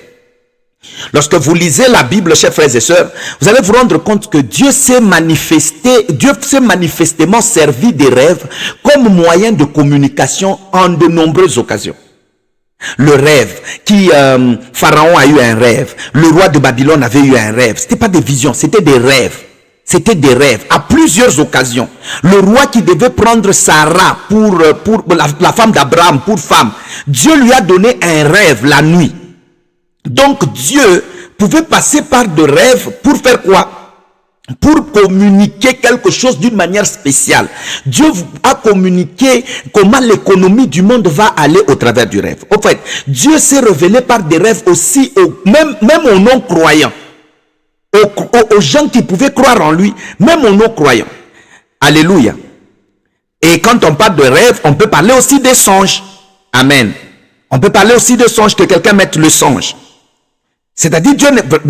Lorsque vous lisez la Bible, chers frères et sœurs, vous allez vous rendre compte que Dieu s'est manifestement servi des rêves comme moyen de communication en de nombreuses occasions. Le rêve, Pharaon a eu un rêve, le roi de Babylone avait eu un rêve. C'était pas des visions, c'était des rêves. C'était des rêves à plusieurs occasions. Le roi qui devait prendre Sarah pour la femme d'Abraham pour femme, Dieu lui a donné un rêve la nuit. Donc Dieu pouvait passer par de rêves pour faire quoi? Pour communiquer quelque chose d'une manière spéciale. Dieu a communiqué comment l'économie du monde va aller au travers du rêve. En fait, Dieu s'est révélé par des rêves aussi, même aux non-croyants. Aux gens qui pouvaient croire en lui, même aux non-croyants. Alléluia. Et quand on parle de rêve, on peut parler aussi des songes. Amen. On peut parler aussi de songes, que quelqu'un mette le songe. C'est-à-dire, Dieu,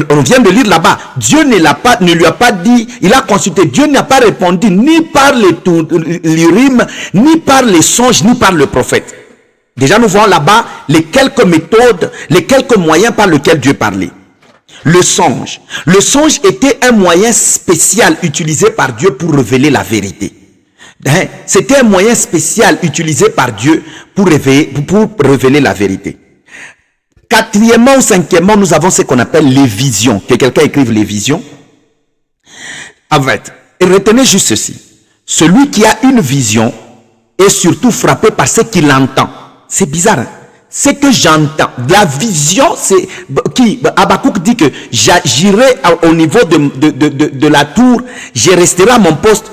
on vient de lire là-bas, Dieu ne lui a pas dit, il a consulté, Dieu n'a pas répondu ni par les rimes, ni par les songes, ni par le prophète. Déjà, nous voyons là-bas les quelques méthodes, les quelques moyens par lesquels Dieu parlait. Le songe. Le songe était un moyen spécial utilisé par Dieu pour révéler la vérité. C'était un moyen spécial utilisé par Dieu pour révéler la vérité. Quatrièmement ou cinquièmement, nous avons ce qu'on appelle les visions. Que quelqu'un écrive les visions. En fait, et retenez juste ceci. Celui qui a une vision est surtout frappé par ce qu'il entend. C'est bizarre, hein? C'est que j'entends. La vision, c'est qui Habakkuk dit que j'irai au niveau de la tour, je resterai à mon poste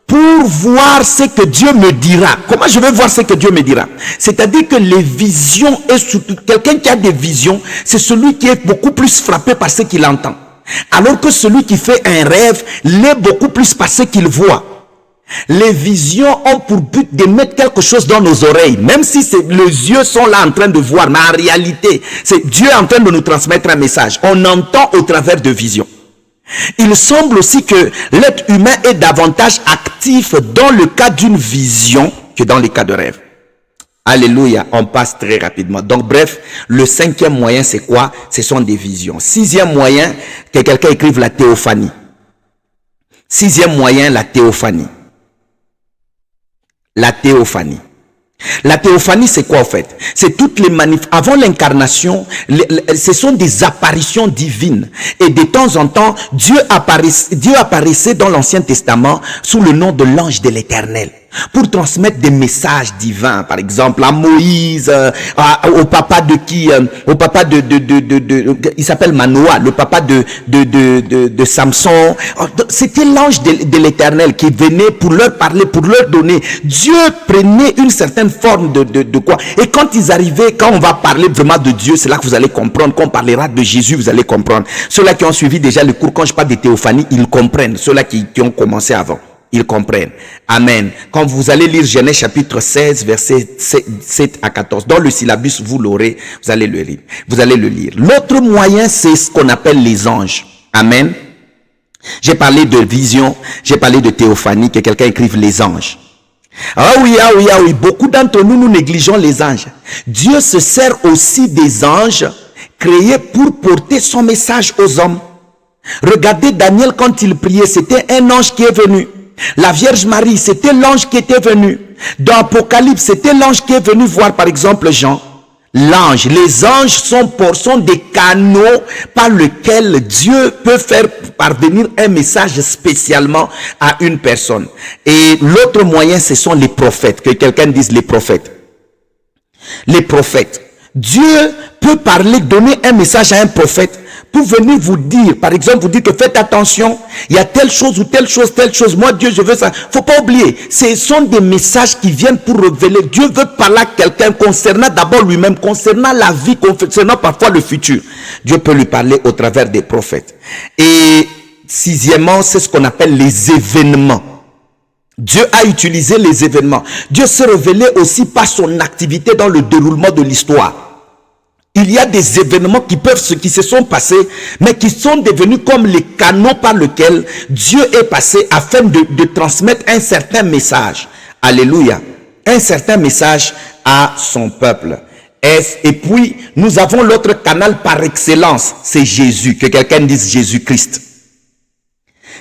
pour voir ce que Dieu me dira. Comment je vais voir ce que Dieu me dira? C'est-à-dire que les visions, et surtout quelqu'un qui a des visions, c'est celui qui est beaucoup plus frappé par ce qu'il entend. Alors que celui qui fait un rêve l'est beaucoup plus par ce qu'il voit. Les visions ont pour but de mettre quelque chose dans nos oreilles, même si les yeux sont là en train de voir, mais en réalité, c'est Dieu en train de nous transmettre un message. On entend au travers de visions. Il semble aussi que l'être humain est davantage actif dans le cas d'une vision que dans le cas de rêve. Alléluia, on passe très rapidement. Donc bref, le cinquième moyen c'est quoi? Ce sont des visions. Sixième moyen, que quelqu'un écrive la théophanie. Sixième moyen, la théophanie. La théophanie. La théophanie, c'est quoi en fait? C'est toutes les avant l'incarnation, ce sont des apparitions divines. Et de temps en temps, Dieu apparaissait dans l'Ancien Testament sous le nom de l'ange de l'Éternel, pour transmettre des messages divins, par exemple à Moïse, au papa de qui, au papa il s'appelle Manoah, le papa de Samson. C'était l'ange de l'Éternel qui venait pour leur parler, pour leur donner. Dieu prenait une certaine forme de quoi. Et quand ils arrivaient, quand on va parler vraiment de Dieu, c'est là que vous allez comprendre. Quand on parlera de Jésus, vous allez comprendre. Ceux-là qui ont suivi déjà le cours, quand je parle de théophanie, ils comprennent. Ceux-là qui ont commencé avant, ils comprennent. Amen. Quand vous allez lire Genèse chapitre 16, versets 7 à 14, dans le syllabus, vous l'aurez, vous allez le lire. Vous allez le lire. L'autre moyen, c'est ce qu'on appelle les anges. Amen. J'ai parlé de vision, j'ai parlé de théophanie, que quelqu'un écrive les anges. Ah oui, beaucoup d'entre nous négligeons les anges. Dieu se sert aussi des anges créés pour porter son message aux hommes. Regardez Daniel quand il priait, c'était un ange qui est venu. La Vierge Marie, c'était l'ange qui était venu. Dans Apocalypse, c'était l'ange qui est venu voir par exemple Jean. L'ange, les anges sont des canaux par lesquels Dieu peut faire parvenir un message spécialement à une personne. Et l'autre moyen, ce sont les prophètes. Que quelqu'un dise les prophètes. Les prophètes. Dieu peut parler, donner un message à un prophète pour venir vous dire, par exemple, vous dire que faites attention, il y a telle chose ou telle chose. Moi, Dieu, je veux ça. Faut pas oublier, ce sont des messages qui viennent pour révéler. Dieu veut parler à quelqu'un concernant d'abord lui-même, concernant la vie, concernant parfois le futur. Dieu peut lui parler au travers des prophètes. Et sixièmement, c'est ce qu'on appelle les événements. Dieu a utilisé les événements. Dieu s'est révélé aussi par son activité dans le déroulement de l'histoire. Il y a des événements qui se sont passés, mais qui sont devenus comme les canaux par lesquels Dieu est passé afin de transmettre un certain message. Alléluia. Un certain message à son peuple. Et puis, nous avons l'autre canal par excellence, c'est Jésus. Que quelqu'un dise Jésus-Christ.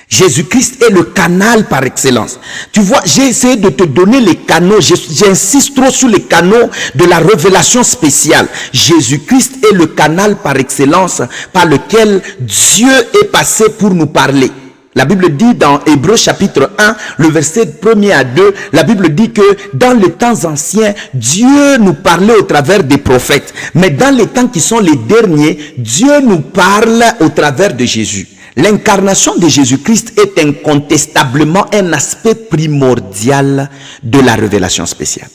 Jésus-Christ est le canal par excellence. Tu vois, j'ai essayé de te donner les canaux. J'insiste trop sur les canaux de la révélation spéciale. Jésus-Christ est le canal par excellence par lequel Dieu est passé pour nous parler. La Bible dit dans Hébreux chapitre 1, le verset 1er à 2, la Bible dit que dans les temps anciens, Dieu nous parlait au travers des prophètes. Mais dans les temps qui sont les derniers, Dieu nous parle au travers de Jésus. L'incarnation de Jésus-Christ est incontestablement un aspect primordial de la révélation spéciale.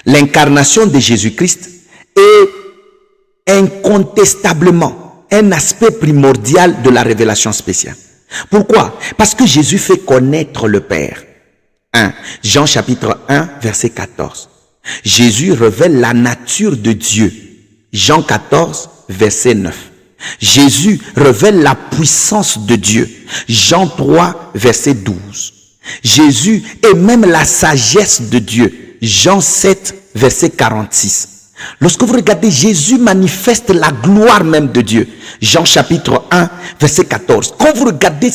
L'incarnation de Jésus-Christ est incontestablement un aspect primordial de la révélation spéciale. Pourquoi? Parce que Jésus fait connaître le Père. 1. Jean chapitre 1, verset 14. Jésus révèle la nature de Dieu. Jean 14, verset 9. Jésus révèle la puissance de Dieu. Jean 3, verset 12. Jésus est même la sagesse de Dieu. Jean 7, verset 46. Lorsque vous regardez, Jésus manifeste la gloire même de Dieu. Jean chapitre 1, verset 14. Quand vous regardez,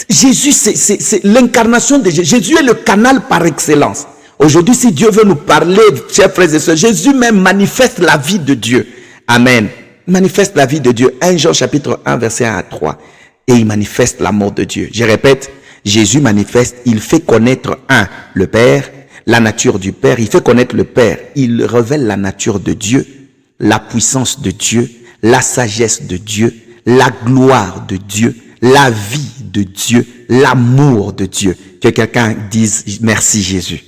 Jésus, c'est l'incarnation de Jésus. Jésus est le canal par excellence. Aujourd'hui, si Dieu veut nous parler, chers frères et sœurs, Jésus même manifeste la vie de Dieu. Amen. Il manifeste la vie de Dieu. 1 Jean chapitre 1, verset 1 à 3. Et il manifeste la mort de Dieu. Je répète, Jésus manifeste, il fait connaître le Père, la nature du Père, il fait connaître le Père, il révèle la nature de Dieu, la puissance de Dieu, la sagesse de Dieu, la gloire de Dieu, la vie de Dieu, l'amour de Dieu. Que quelqu'un dise merci Jésus.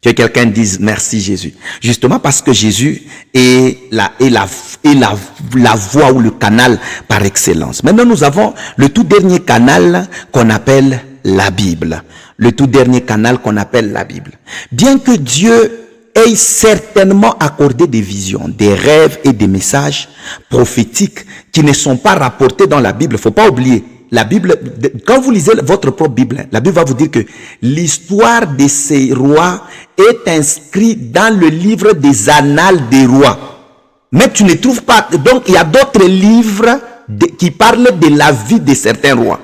Que quelqu'un dise merci Jésus. Justement parce que Jésus est la voie ou le canal par excellence. Maintenant nous avons le tout dernier canal qu'on appelle la Bible. Le tout dernier canal qu'on appelle la Bible. Bien que Dieu ait certainement accordé des visions, des rêves et des messages prophétiques qui ne sont pas rapportés dans la Bible, il ne faut pas oublier. La Bible, quand vous lisez votre propre Bible, la Bible va vous dire que l'histoire de ces rois est inscrite dans le livre des annales des rois. Mais tu ne trouves pas, donc il y a d'autres livres qui parlent de la vie de certains rois.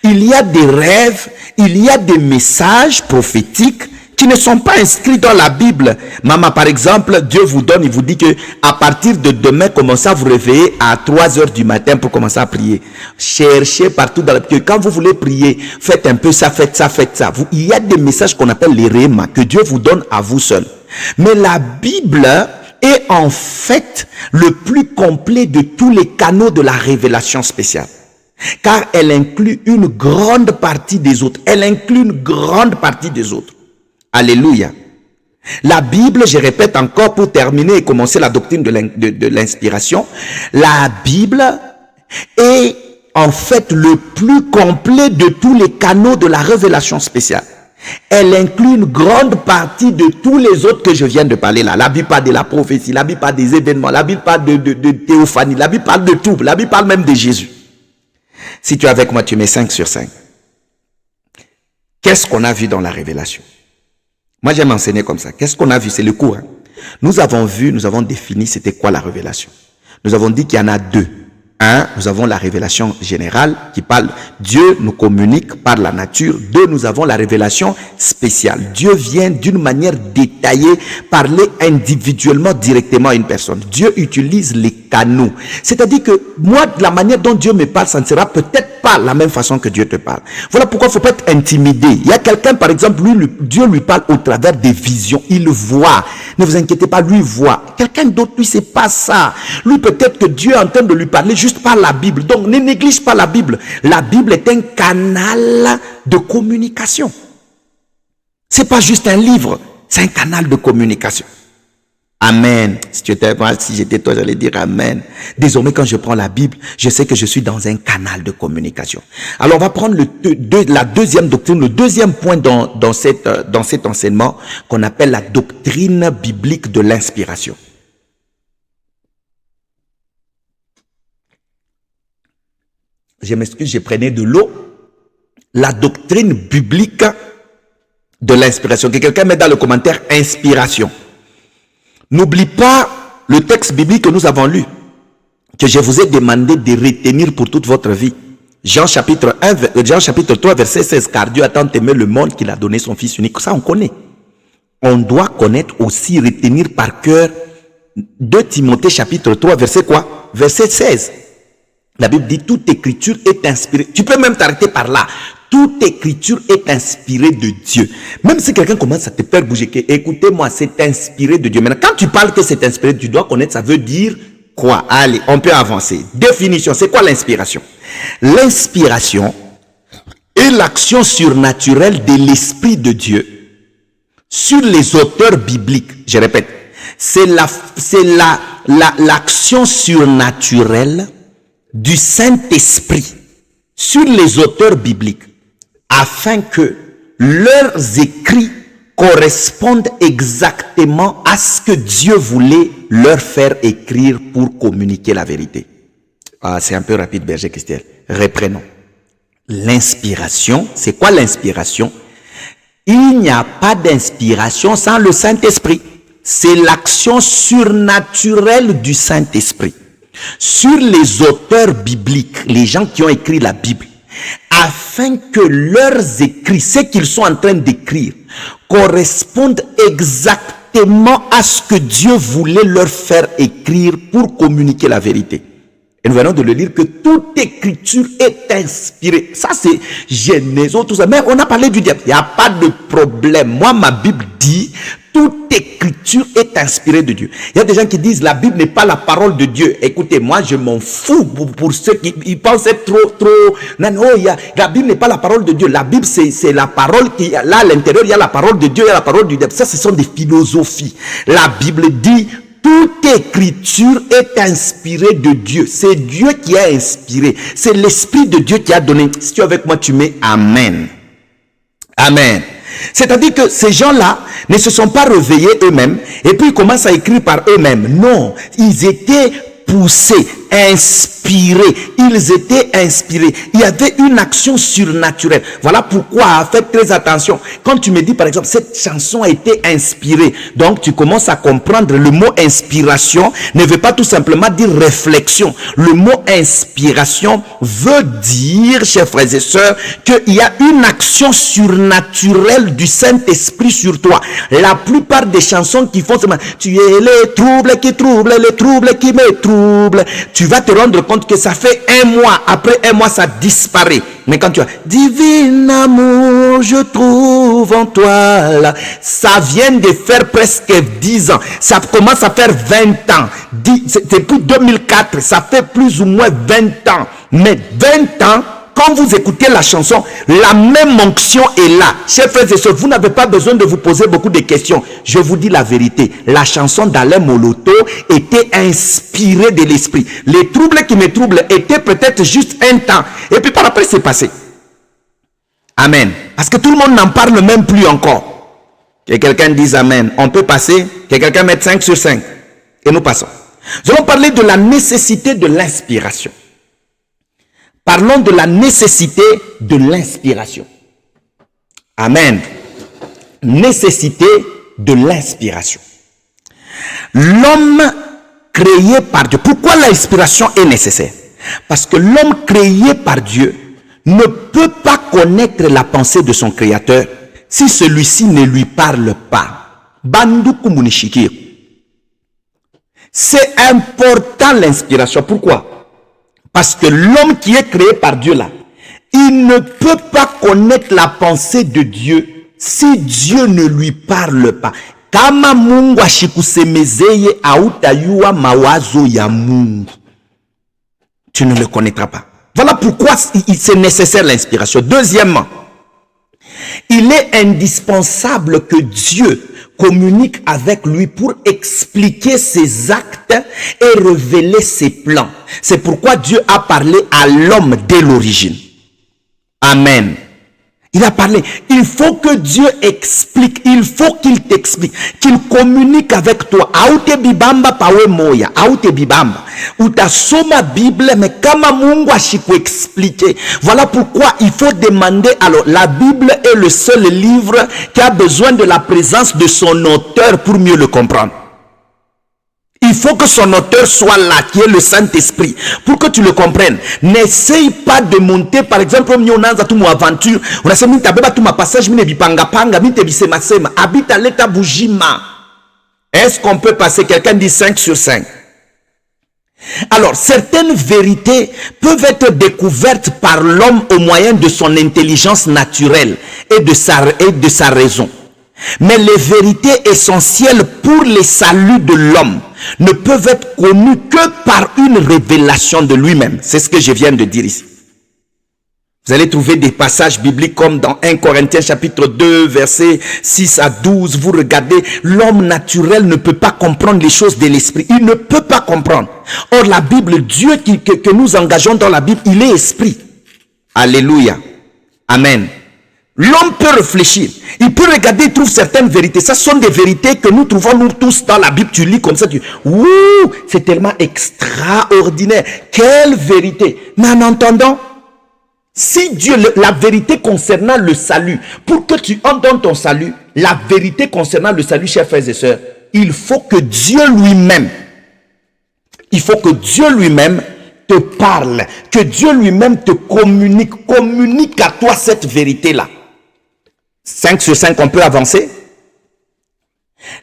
Il y a des rêves, il y a des messages prophétiques qui ne sont pas inscrits dans la Bible. Maman, par exemple, Dieu vous donne, il vous dit que à partir de demain, commencez à vous réveiller à 3 heures du matin pour commencer à prier. Cherchez partout dans la Bible. Quand vous voulez prier, faites un peu ça, faites ça, faites ça. Il y a des messages qu'on appelle les rémas que Dieu vous donne à vous seul. Mais la Bible est en fait le plus complet de tous les canaux de la révélation spéciale. Car elle inclut une grande partie des autres. Elle inclut une grande partie des autres. Alléluia. La Bible, je répète encore pour terminer et commencer la doctrine de l'inspiration. La Bible est en fait le plus complet de tous les canaux de la révélation spéciale. Elle inclut une grande partie de tous les autres que je viens de parler là. La Bible parle de la prophétie, la Bible parle des événements, la Bible parle de théophanie, la Bible parle de tout, la Bible parle même de Jésus. Si tu es avec moi, tu mets 5 sur 5. Qu'est-ce qu'on a vu dans la révélation? Moi, j'aime enseigner comme ça. Qu'est-ce qu'on a vu? C'est le cours. Nous avons vu, nous avons défini c'était quoi la révélation. Nous avons dit qu'il y en a deux. Un, nous avons la révélation générale qui parle, Dieu nous communique par la nature. Deux, nous avons la révélation spéciale. Dieu vient d'une manière détaillée parler individuellement, directement à une personne. Dieu utilise les canaux. C'est-à-dire que moi, la manière dont Dieu me parle, ça ne sera peut-être pas la même façon que Dieu te parle. Voilà pourquoi il ne faut pas être intimidé. Il y a quelqu'un, par exemple, Dieu lui parle au travers des visions. Il voit. Ne vous inquiétez pas, lui voit. Quelqu'un d'autre, lui, c'est pas ça. Lui, peut-être que Dieu est en train de lui parler juste par la Bible. Donc, ne néglige pas la Bible. La Bible est un canal de communication. C'est pas juste un livre, c'est un canal de communication. Amen. Si tu étais moi, si j'étais toi, j'allais dire Amen. Désormais, quand je prends la Bible, je sais que je suis dans un canal de communication. Alors, on va prendre la deuxième doctrine, le deuxième point dans cet enseignement qu'on appelle la doctrine biblique de l'inspiration. je m'excuse, je prenais de l'eau, la doctrine biblique de l'inspiration. Que quelqu'un mette dans le commentaire inspiration. N'oublie pas le texte biblique que nous avons lu, que je vous ai demandé de retenir pour toute votre vie. Jean chapitre 3, verset 16, car Dieu a tant aimé le monde qu'il a donné son Fils unique. Ça, on connaît. On doit connaître aussi, retenir par cœur 2 Timothée chapitre 3, verset quoi? Verset 16. La Bible dit, toute écriture est inspirée. Tu peux même t'arrêter par là. Toute écriture est inspirée de Dieu. Même si quelqu'un commence à te faire bouger, écoutez-moi, c'est inspiré de Dieu. Maintenant, quand tu parles que c'est inspiré, tu dois connaître, ça veut dire quoi? Allez, on peut avancer. Définition, c'est quoi l'inspiration? L'inspiration est l'action surnaturelle de l'Esprit de Dieu sur les auteurs bibliques. Je répète, c'est l'action surnaturelle du Saint-Esprit sur les auteurs bibliques afin que leurs écrits correspondent exactement à ce que Dieu voulait leur faire écrire pour communiquer la vérité. Ah, c'est un peu rapide, Berger Christelle. Reprenons. L'inspiration, c'est quoi l'inspiration? Il n'y a pas d'inspiration sans le Saint-Esprit. C'est l'action surnaturelle du Saint-Esprit sur les auteurs bibliques, les gens qui ont écrit la Bible, afin que leurs écrits, ce qu'ils sont en train d'écrire, correspondent exactement à ce que Dieu voulait leur faire écrire pour communiquer la vérité. Et nous venons de le lire que toute écriture est inspirée. Ça, c'est Genèse, tout ça. Mais on a parlé du diable. Il n'y a pas de problème. Moi, ma Bible dit, toute écriture est inspirée de Dieu. Il y a des gens qui disent, la Bible n'est pas la parole de Dieu. Écoutez, moi, je m'en fous pour ceux qui ils pensent être trop... Non, la Bible n'est pas la parole de Dieu. La Bible, c'est la parole qui... Là, à l'intérieur, il y a la parole de Dieu, il y a la parole du diable. Ça, ce sont des philosophies. La Bible dit... Toute écriture est inspirée de Dieu. C'est Dieu qui a inspiré. C'est l'Esprit de Dieu qui a donné. Si tu es avec moi, tu mets Amen. Amen. C'est-à-dire que ces gens-là ne se sont pas réveillés eux-mêmes et puis ils commencent à écrire par eux-mêmes. Non, ils étaient poussés, inspirés. Ils étaient inspirés. Il y avait une action surnaturelle. Voilà pourquoi, faites très attention. Quand tu me dis, par exemple, cette chanson a été inspirée, donc tu commences à comprendre le mot inspiration ne veut pas tout simplement dire réflexion. Le mot inspiration veut dire, chers frères et sœurs, qu'il y a une action surnaturelle du Saint-Esprit sur toi. La plupart des chansons qui font, tu es les troubles qui me troublent. Tu vas te rendre compte que ça fait 1 mois, après 1 mois ça disparaît. Mais quand tu as divin amour, je trouve en toi là, ça vient de faire presque 10 ans. Ça commence à faire 20 ans. Depuis 2004, ça fait plus ou moins 20 ans. Mais 20 ans, quand vous écoutez la chanson, la même onction est là. Chers frères et sœurs, vous n'avez pas besoin de vous poser beaucoup de questions. Je vous dis la vérité. La chanson d'Alain Moloto était inspirée de l'esprit. Les troubles qui me troublent étaient peut-être juste un temps. Et puis par après, c'est passé. Amen. Parce que tout le monde n'en parle même plus encore. Que quelqu'un dise Amen. On peut passer. Que quelqu'un mette 5 sur 5. Et nous passons. Nous allons parler de la nécessité de l'inspiration. Parlons de la nécessité de l'inspiration. Amen. Nécessité de l'inspiration. L'homme créé par Dieu. Pourquoi l'inspiration est nécessaire? Parce que l'homme créé par Dieu ne peut pas connaître la pensée de son créateur si celui-ci ne lui parle pas. Banduku munishikir. C'est important l'inspiration. Pourquoi? Parce que l'homme qui est créé par Dieu là, il ne peut pas connaître la pensée de Dieu si Dieu ne lui parle pas. Kama Mungu ashikusemezeye hautayua mawazo ya Mungu. Tu ne le connaîtras pas. Voilà pourquoi c'est nécessaire l'inspiration. Deuxièmement, il est indispensable que Dieu communique avec lui pour expliquer ses actes et révéler ses plans. C'est pourquoi Dieu a parlé à l'homme dès l'origine. Amen. Il a parlé. Il faut que Dieu explique. Il faut qu'il t'explique. Qu'il communique avec toi. Aute bibamba pawe moya. Aute bibamba. Utasoma Bible, mais kama Mungu ashikuexpliquer. Voilà pourquoi il faut demander. Alors, la Bible est le seul livre qui a besoin de la présence de son auteur pour mieux le comprendre. Il faut que son auteur soit là, qui est le Saint-Esprit, pour que tu le comprennes. N'essaye pas de monter, par exemple, aventure. Est-ce qu'on peut passer? Quelqu'un dit 5 sur 5. Alors, certaines vérités peuvent être découvertes par l'homme au moyen de son intelligence naturelle et de sa raison. Mais les vérités essentielles pour le salut de l'homme ne peuvent être connues que par une révélation de lui-même. C'est ce que je viens de dire ici. Vous allez trouver des passages bibliques comme dans 1 Corinthiens chapitre 2, versets 6 à 12. Vous regardez, l'homme naturel ne peut pas comprendre les choses de l'esprit. Il ne peut pas comprendre. Or, la Bible, Dieu que nous engageons dans la Bible, il est esprit. Alléluia. Amen. L'homme peut réfléchir. Il peut regarder, il trouve certaines vérités. Ça sont des vérités que nous trouvons nous tous dans la Bible. Tu lis comme ça, tu dis, ouh, c'est tellement extraordinaire. Quelle vérité. Mais en entendant, si Dieu, la vérité concernant le salut, pour que tu entres dans ton salut, la vérité concernant le salut, chers frères et sœurs, il faut que Dieu lui-même te parle, que Dieu lui-même te communique à toi cette vérité-là. 5 sur 5, on peut avancer.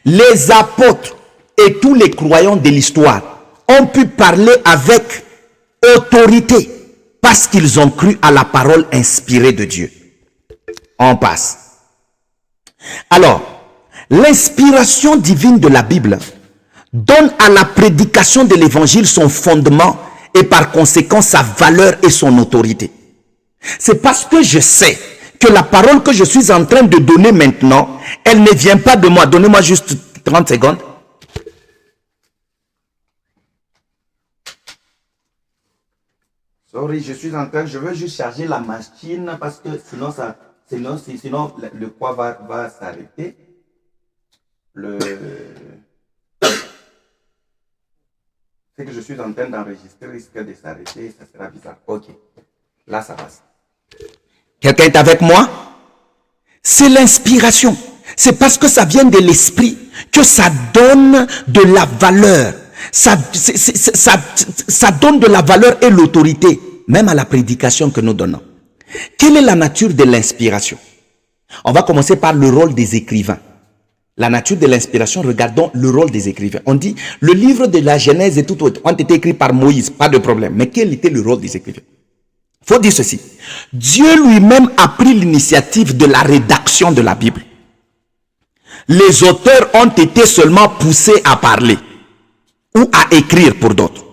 Les apôtres et tous les croyants de l'histoire ont pu parler avec autorité parce qu'ils ont cru à la parole inspirée de Dieu. On passe. Alors, l'inspiration divine de la Bible donne à la prédication de l'évangile son fondement et par conséquent sa valeur et son autorité. C'est parce que je sais que la parole que je suis en train de donner maintenant, elle ne vient pas de moi. Donnez-moi juste 30 secondes. Sorry, je veux juste charger la machine parce que sinon le quoi va s'arrêter. C'est que je suis en train d'enregistrer risque de s'arrêter, ça sera bizarre. Ok, là ça passe. Quelqu'un est avec moi? C'est l'inspiration. C'est parce que ça vient de l'esprit que ça donne de la valeur. Ça donne de la valeur et l'autorité, même à la prédication que nous donnons. Quelle est la nature de l'inspiration? On va commencer par le rôle des écrivains. La nature de l'inspiration, regardons le rôle des écrivains. On dit, le livre de la Genèse et tout ont été écrits par Moïse, pas de problème. Mais quel était le rôle des écrivains? Il faut dire ceci. Dieu lui-même a pris l'initiative de la rédaction de la Bible. Les auteurs ont été seulement poussés à parler ou à écrire pour d'autres.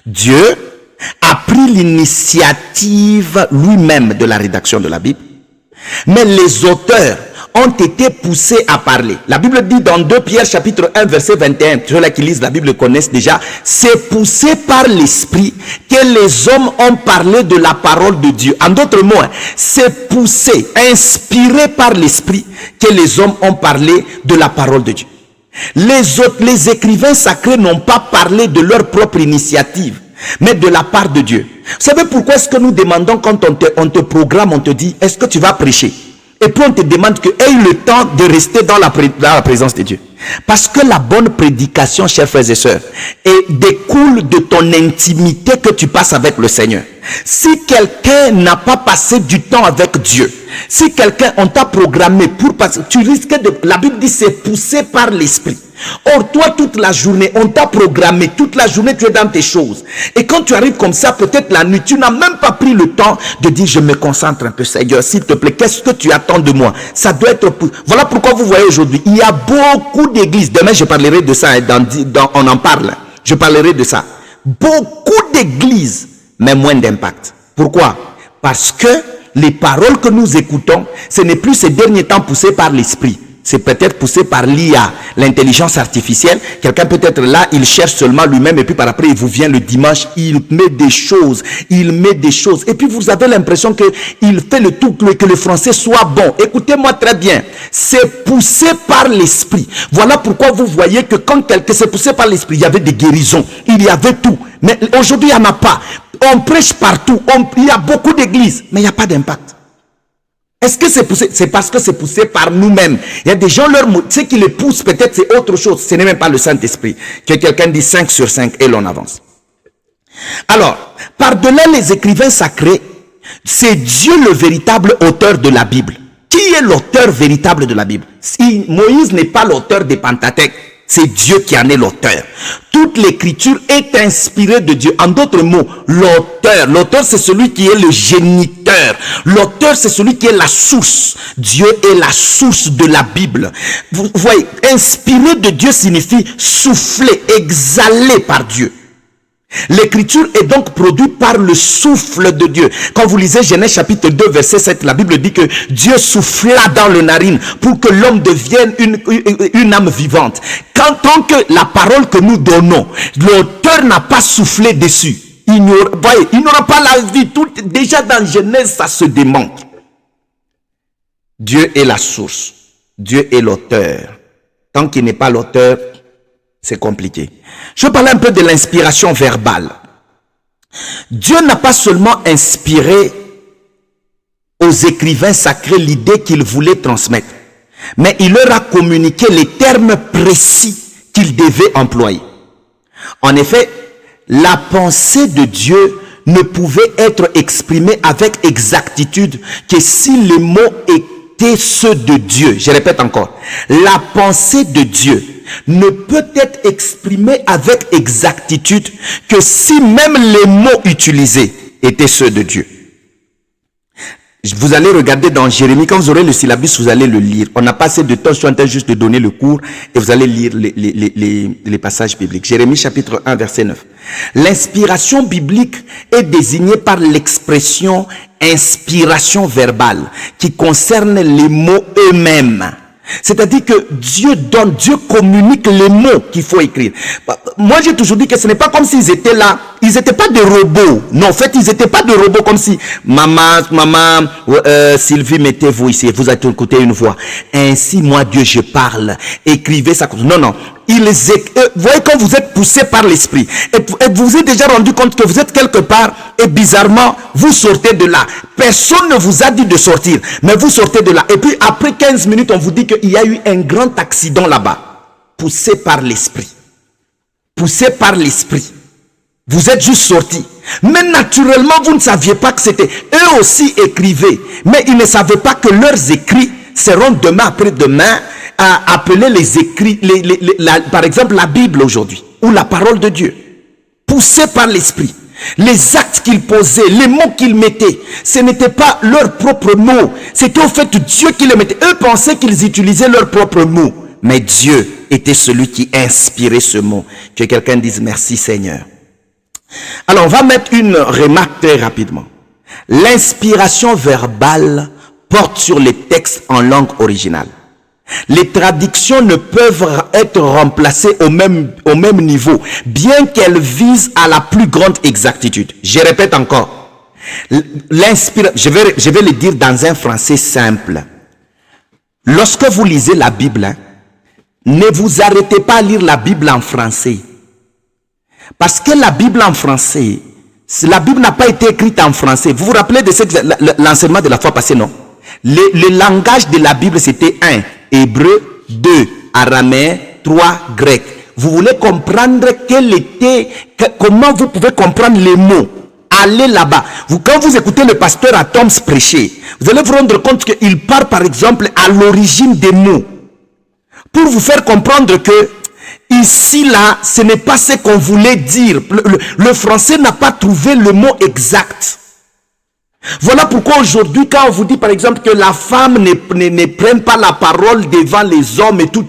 Dieu a pris l'initiative lui-même de la rédaction de la Bible. Mais les auteurs ont été poussés à parler. La Bible dit dans 2 Pierre chapitre 1 verset 21, ceux-là qui lisent la Bible connaissent déjà, c'est poussé par l'esprit que les hommes ont parlé de la parole de Dieu. En d'autres mots, c'est poussé, inspiré par l'esprit que les hommes ont parlé de la parole de Dieu. Les écrivains sacrés n'ont pas parlé de leur propre initiative, mais de la part de Dieu. Vous savez pourquoi est-ce que nous demandons quand on te programme, on te dit, est-ce que tu vas prêcher? Et puis on te demande que aie le temps de rester dans la présence de Dieu. Parce que la bonne prédication, chers frères et sœurs, découle de ton intimité que tu passes avec le Seigneur. Si quelqu'un n'a pas passé du temps avec Dieu, si quelqu'un on t'a programmé pour passer, tu risques de... La Bible dit c'est poussé par l'esprit. Or, toi, toute la journée, on t'a programmé, toute la journée, tu es dans tes choses. Et quand tu arrives comme ça, peut-être la nuit, tu n'as même pas pris le temps de dire, je me concentre un peu, Seigneur, s'il te plaît, qu'est-ce que tu attends de moi? Ça doit être... Voilà pourquoi vous voyez aujourd'hui, il y a beaucoup d'églises. Demain, je parlerai de ça, on en parle. Je parlerai de ça. Beaucoup d'églises, mais moins d'impact. Pourquoi? Parce que les paroles que nous écoutons, ce n'est plus ces derniers temps poussées par l'esprit, C'est peut-être poussé par l'IA, l'intelligence artificielle. Quelqu'un peut être là, il cherche seulement lui-même et puis par après, il vous vient le dimanche, il met des choses. Et puis vous avez l'impression qu'il fait le tout que le français soit bon. Écoutez-moi très bien. C'est poussé par l'esprit. Voilà pourquoi vous voyez que quand quelqu'un s'est poussé par l'esprit, il y avait des guérisons, il y avait tout. Mais aujourd'hui, il n'y en a pas. On prêche partout, il y a beaucoup d'églises, mais il n'y a pas d'impact. Est-ce que c'est poussé? C'est parce que c'est poussé par nous-mêmes. Il y a des gens, ce qui les pousse peut-être c'est autre chose. Ce n'est même pas le Saint-Esprit. Que quelqu'un dit 5 sur 5 et l'on avance. Alors, par-delà les écrivains sacrés, c'est Dieu le véritable auteur de la Bible. Qui est l'auteur véritable de la Bible? Si Moïse n'est pas l'auteur des Pentateuques, c'est Dieu qui en est l'auteur. Toute l'écriture est inspirée de Dieu. En d'autres mots, l'auteur c'est celui qui est le géniteur. L'auteur c'est celui qui est la source. Dieu est la source de la Bible. Vous voyez, inspiré de Dieu signifie souffler, exhaler par Dieu. L'écriture est donc produite par le souffle de Dieu. Quand vous lisez Genèse chapitre 2 verset 7, la Bible dit que Dieu souffla dans le narine pour que l'homme devienne une âme vivante. Tant que la parole que nous donnons, l'auteur n'a pas soufflé dessus, il n'aura pas la vie. Déjà dans Genèse, ça se démontre. Dieu est la source. Dieu est l'auteur. Tant qu'il n'est pas l'auteur, c'est compliqué. Je vais parler un peu de l'inspiration verbale. Dieu n'a pas seulement inspiré aux écrivains sacrés l'idée qu'il voulait transmettre, mais il leur a communiqué les termes précis qu'ils devaient employer. En effet, la pensée de Dieu ne pouvait être exprimée avec exactitude que si les mots étaient ceux de Dieu. Je répète encore, la pensée de Dieu ne peut être exprimée avec exactitude que si même les mots utilisés étaient ceux de Dieu. Vous allez regarder dans Jérémie, quand vous aurez le syllabus, vous allez le lire. On n'a pas assez de temps, je suis en train juste de donner le cours et vous allez lire les passages bibliques. Jérémie chapitre 1 verset 9. L'inspiration biblique est désignée par l'expression inspiration verbale qui concerne les mots eux-mêmes. C'est-à-dire que Dieu communique les mots qu'il faut écrire. Moi, j'ai toujours dit que ce n'est pas comme s'ils étaient là. Ils n'étaient pas des robots. Non, en fait, ils n'étaient pas des robots comme si maman, Sylvie, mettez-vous ici. Vous allez écouter une voix. Ainsi, moi, Dieu, je parle. Écrivez ça. Non, non. Vous voyez quand vous êtes poussé par l'esprit et vous vous êtes déjà rendu compte que vous êtes quelque part et bizarrement vous sortez de là. Personne ne vous a dit de sortir, mais vous sortez de là. Et puis après 15 minutes, on vous dit qu'il y a eu un grand accident là-bas. Poussé par l'esprit. Poussé par l'esprit. Vous êtes juste sorti. Mais naturellement, vous ne saviez pas que c'était... Eux aussi écrivaient, mais ils ne savaient pas que leurs écrits seront demain après-demain à appeler les écrits, par exemple la Bible aujourd'hui, ou la parole de Dieu, poussés par l'esprit. Les actes qu'ils posaient, les mots qu'ils mettaient, ce n'était pas leurs propres mots, c'était au fait Dieu qui les mettait. Eux pensaient qu'ils utilisaient leurs propres mots, mais Dieu était celui qui inspirait ce mot. Que quelqu'un dise merci Seigneur. Alors on va mettre une remarque très rapidement. L'inspiration verbale porte sur les textes en langue originale. Les traductions ne peuvent être remplacées au même niveau, bien qu'elles visent à la plus grande exactitude. Je répète encore. Je vais le dire dans un français simple. Lorsque vous lisez la Bible, ne vous arrêtez pas à lire la Bible en français. Parce que la Bible en français, la Bible n'a pas été écrite en français. Vous vous rappelez de l'enseignement de la fois passée, non? Le langage de la Bible, c'était 1. Hébreu, 2. Araméen, 3. Grec. Vous voulez comprendre comment vous pouvez comprendre les mots. Allez là-bas. Quand vous écoutez le pasteur Atoms prêcher, vous allez vous rendre compte qu'il part par exemple à l'origine des mots. Pour vous faire comprendre que ici, là, ce n'est pas ce qu'on voulait dire. Le français n'a pas trouvé le mot exact. Voilà pourquoi aujourd'hui, quand on vous dit par exemple que la femme ne prenne pas la parole devant les hommes et tout.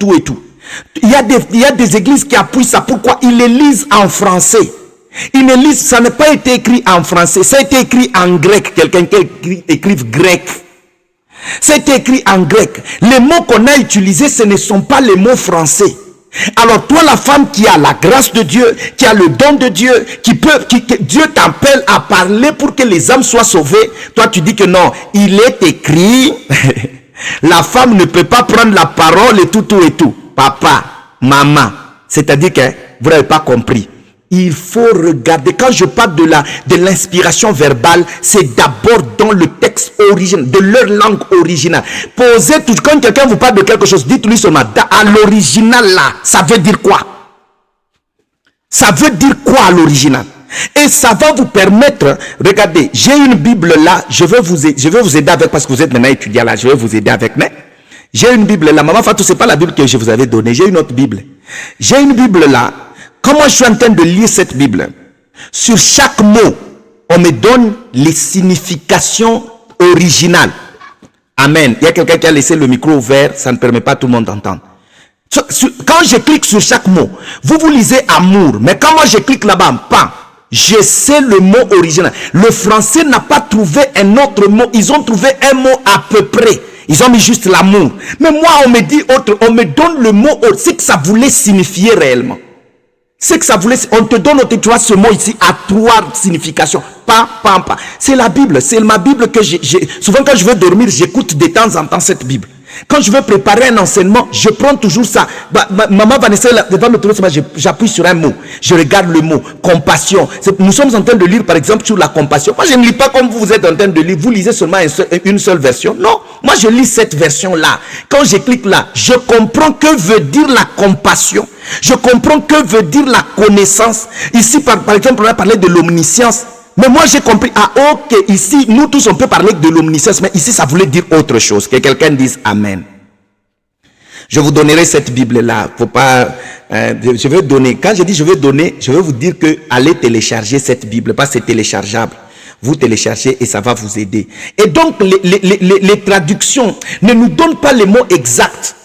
Il y a des églises qui appuient ça. Pourquoi? Ils les lisent en français. Ils ne lisent, ça n'a pas été écrit en français. Ça a été écrit en grec. Quelqu'un qui écrive grec. C'est écrit en grec. Les mots qu'on a utilisés, ce ne sont pas les mots français. Alors toi, la femme qui a la grâce de Dieu, qui a le don de Dieu, Dieu t'appelle à parler pour que les âmes soient sauvées. Toi, tu dis que non, il est écrit, la femme ne peut pas prendre la parole et tout. Papa, maman, c'est-à-dire que vous n'avez pas compris. Il faut regarder. Quand je parle de l'inspiration verbale, c'est d'abord dans le texte original, de leur langue originale. Posez tout. Quand quelqu'un vous parle de quelque chose, dites-lui seulement, à l'original là, ça veut dire quoi? Ça veut dire quoi à l'original? Et ça va vous permettre, regardez, j'ai une Bible là, je vais vous aider avec, parce que vous êtes maintenant étudiant là, je vais vous aider avec, mais j'ai une Bible là, maman Fatou, c'est pas la Bible que je vous avais donnée, j'ai une autre Bible. J'ai une Bible là. Comment je suis en train de lire cette Bible? Sur chaque mot, on me donne les significations originales. Amen. Il y a quelqu'un qui a laissé le micro ouvert, ça ne permet pas à tout le monde d'entendre. Quand je clique sur chaque mot, vous lisez amour, mais quand moi je clique là-bas, je sais le mot original. Le français n'a pas trouvé un autre mot, ils ont trouvé un mot à peu près. Ils ont mis juste l'amour. Mais moi, on me dit autre, on me donne le mot, c'est que ça voulait signifier réellement. C'est que ça voulait, on te donne, tu vois ce mot ici à 3 significations. Pas. C'est la Bible, c'est ma Bible que j'ai. Souvent quand je veux dormir, j'écoute de temps en temps cette Bible. Quand je veux préparer un enseignement, je prends toujours ça. Maman Vanessa va me trouver, j'appuie sur un mot. Je regarde le mot, compassion. Nous sommes en train de lire par exemple sur la compassion. Moi je ne lis pas comme vous êtes en train de lire. Vous lisez seulement une seule version. Non, moi je lis cette version-là. Quand je clique là, je comprends que veut dire la compassion. Je comprends que veut dire la connaissance. Ici par exemple on a parlé de l'omniscience. Mais moi j'ai compris, ok, ici nous tous on peut parler de l'omniscience, mais ici ça voulait dire autre chose. Que quelqu'un dise amen. Je vous donnerai cette Bible là. Faut pas, je vais donner. Quand je dis je vais donner, je vais vous dire que allez télécharger cette Bible, parce que c'est téléchargeable. Vous téléchargez et ça va vous aider. Et donc les traductions ne nous donnent pas les mots exacts.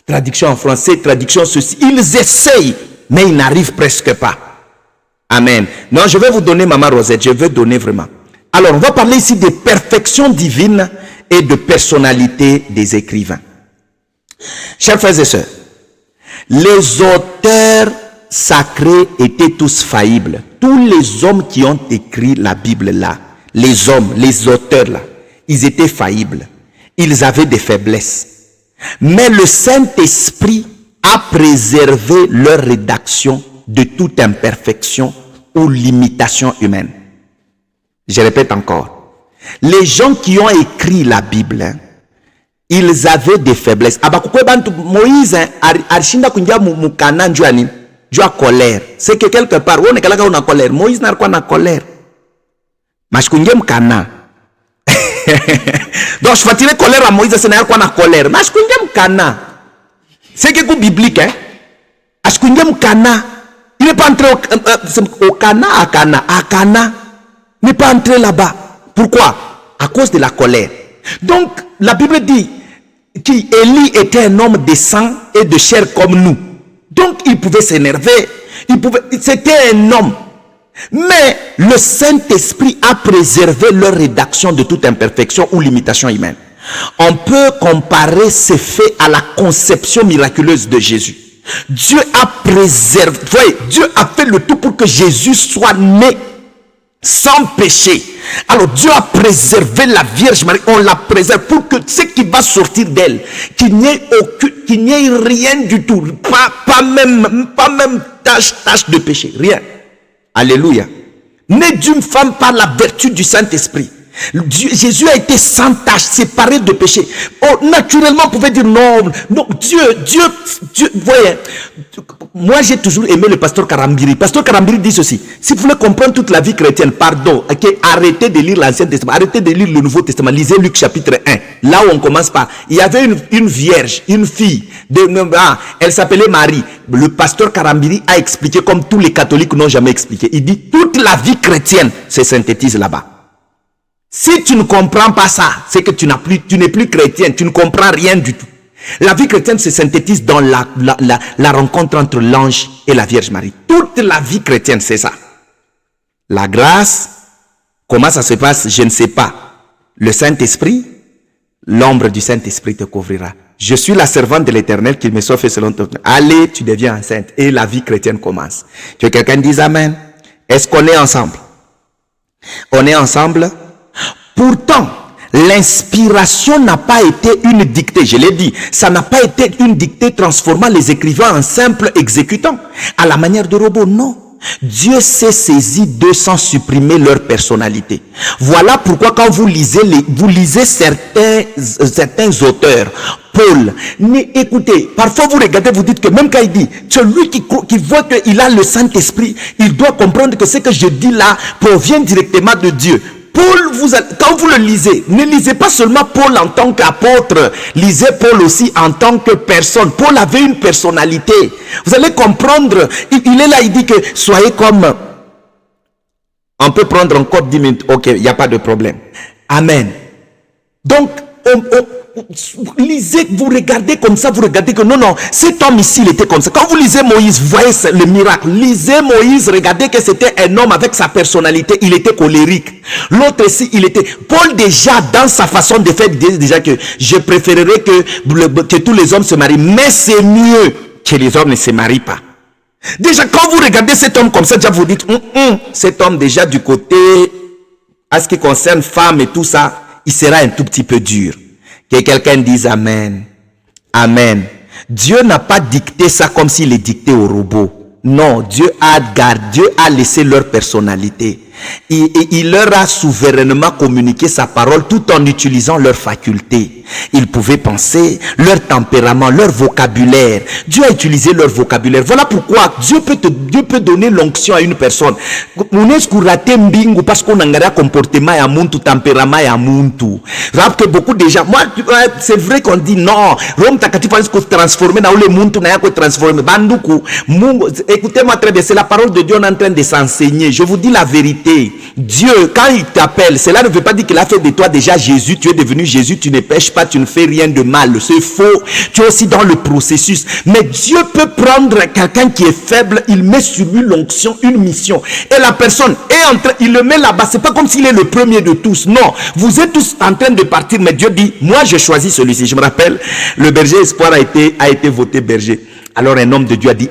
Traduction en français, traduction ceci. Ils essayent, mais ils n'arrivent presque pas. Amen. Non, je vais vous donner, Maman Rosette, je vais donner vraiment. Alors, on va parler ici de perfection divine et de personnalité des écrivains. Chers frères et sœurs, les auteurs sacrés étaient tous faillibles. Tous les hommes qui ont écrit la Bible là, les hommes, les auteurs là, ils étaient faillibles. Ils avaient des faiblesses. Mais le Saint-Esprit a préservé leur rédaction de toute imperfection ou limitation humaine. Je répète encore. Les gens qui ont écrit la Bible, ils avaient des faiblesses. Moïse, colère. C'est que quelque part, on est en colère. Moïse n'a pas de colère. Mais je suis Kana. Donc, je vais tirer colère à Moïse, ce n'est pas de colère. Mais je suis Kana. C'est que c'est biblique. Je suis Kana. Il n'est pas entré au Cana, à Cana. Il n'est pas entré là-bas. Pourquoi? À cause de la colère. Donc, la Bible dit qu'Élie était un homme de sang et de chair comme nous. Donc, il pouvait s'énerver. C'était un homme. Mais le Saint-Esprit a préservé leur rédaction de toute imperfection ou limitation humaine. On peut comparer ces faits à la conception miraculeuse de Jésus. Dieu a préservé, voyez, Dieu a fait le tout pour que Jésus soit né sans péché. Alors Dieu a préservé la Vierge Marie, on la préserve pour que ce qui va sortir d'elle, qu'il n'y ait rien du tout, pas même tache de péché, rien. Alléluia. Né d'une femme par la vertu du Saint-Esprit. Jésus a été sans tache, séparé de péché. Oh, naturellement, on pouvait dire non, Dieu, voyez, moi j'ai toujours aimé le pasteur Karambiri. Pasteur Karambiri dit ceci: si vous voulez comprendre toute la vie chrétienne, arrêtez de lire l'Ancien Testament, arrêtez de lire le Nouveau Testament, lisez Luc chapitre 1. Là où on commence par, il y avait une vierge, une fille, elle s'appelait Marie. Le pasteur Karambiri a expliqué comme tous les catholiques n'ont jamais expliqué. Il dit toute la vie chrétienne se synthétise là-bas. Si tu ne comprends pas ça, c'est que tu n'es plus chrétien, tu ne comprends rien du tout. La vie chrétienne se synthétise dans la rencontre entre l'ange et la Vierge Marie. Toute la vie chrétienne, c'est ça. La grâce, comment ça se passe, je ne sais pas. Le Saint-Esprit, l'ombre du Saint-Esprit te couvrira. Je suis la servante de l'Éternel qui me soit fait selon ton... Allez, tu deviens enceinte et la vie chrétienne commence. Tu veux que quelqu'un dise Amen? Est-ce qu'on est ensemble? On est ensemble? Pourtant, l'inspiration n'a pas été une dictée, je l'ai dit, ça n'a pas été une dictée transformant les écrivains en simples exécutants, à la manière de robots, non. Dieu s'est saisi d'eux sans supprimer leur personnalité. Voilà pourquoi quand vous lisez certains auteurs, Paul, écoutez, parfois vous regardez, vous dites que même quand il dit, celui qui voit qu'il a le Saint-Esprit, il doit comprendre que ce que je dis là provient directement de Dieu. Paul, quand vous le lisez, ne lisez pas seulement Paul en tant qu'apôtre, lisez Paul aussi en tant que personne. Paul avait une personnalité. Vous allez comprendre, il est là, il dit que soyez comme... On peut prendre encore 10 minutes, ok, il n'y a pas de problème. Amen. Donc, lisez, vous regardez comme ça, vous regardez que non, cet homme ici, il était comme ça. Quand vous lisez Moïse, vous voyez le miracle. Lisez Moïse, regardez que c'était un homme avec sa personnalité, il était colérique. L'autre ici, il était... Paul déjà, dans sa façon de faire, il disait déjà que je préférerais que tous les hommes se marient, mais c'est mieux que les hommes ne se marient pas. Déjà, quand vous regardez cet homme comme ça, déjà vous dites, cet homme déjà du côté, à ce qui concerne femmes et tout ça, il sera un tout petit peu dur. Que quelqu'un dise Amen. Amen. Dieu n'a pas dicté ça comme s'il est dicté aux robots. Non, Dieu a laissé leur personnalité. Il leur a souverainement communiqué sa parole tout en utilisant leurs facultés. Ils pouvaient penser, leur tempérament, leur vocabulaire. Dieu a utilisé leur vocabulaire. Voilà pourquoi Dieu peut donner l'onction à une personne. Parce qu'on a un comportement et un tempérament et un muntu. Que beaucoup de gens, moi, c'est vrai qu'on dit non. Rome takatifu faut se transformer dans le muntu na yako transformer. Banduku, écoutez-moi très bien, c'est la parole de Dieu en train de s'enseigner. Je vous dis la vérité. Dieu, quand il t'appelle, cela ne veut pas dire qu'il a fait de toi déjà Jésus. Tu es devenu Jésus, tu ne pêches pas, tu ne fais rien de mal. C'est faux. Tu es aussi dans le processus. Mais Dieu peut prendre quelqu'un qui est faible, il met sur lui l'onction, une mission. Et la personne est en train, il le met là-bas. C'est pas comme s'il est le premier de tous. Non. Vous êtes tous en train de partir, mais Dieu dit, moi je choisis celui-ci. Je me rappelle, le berger espoir a été voté berger. Alors un homme de Dieu a dit,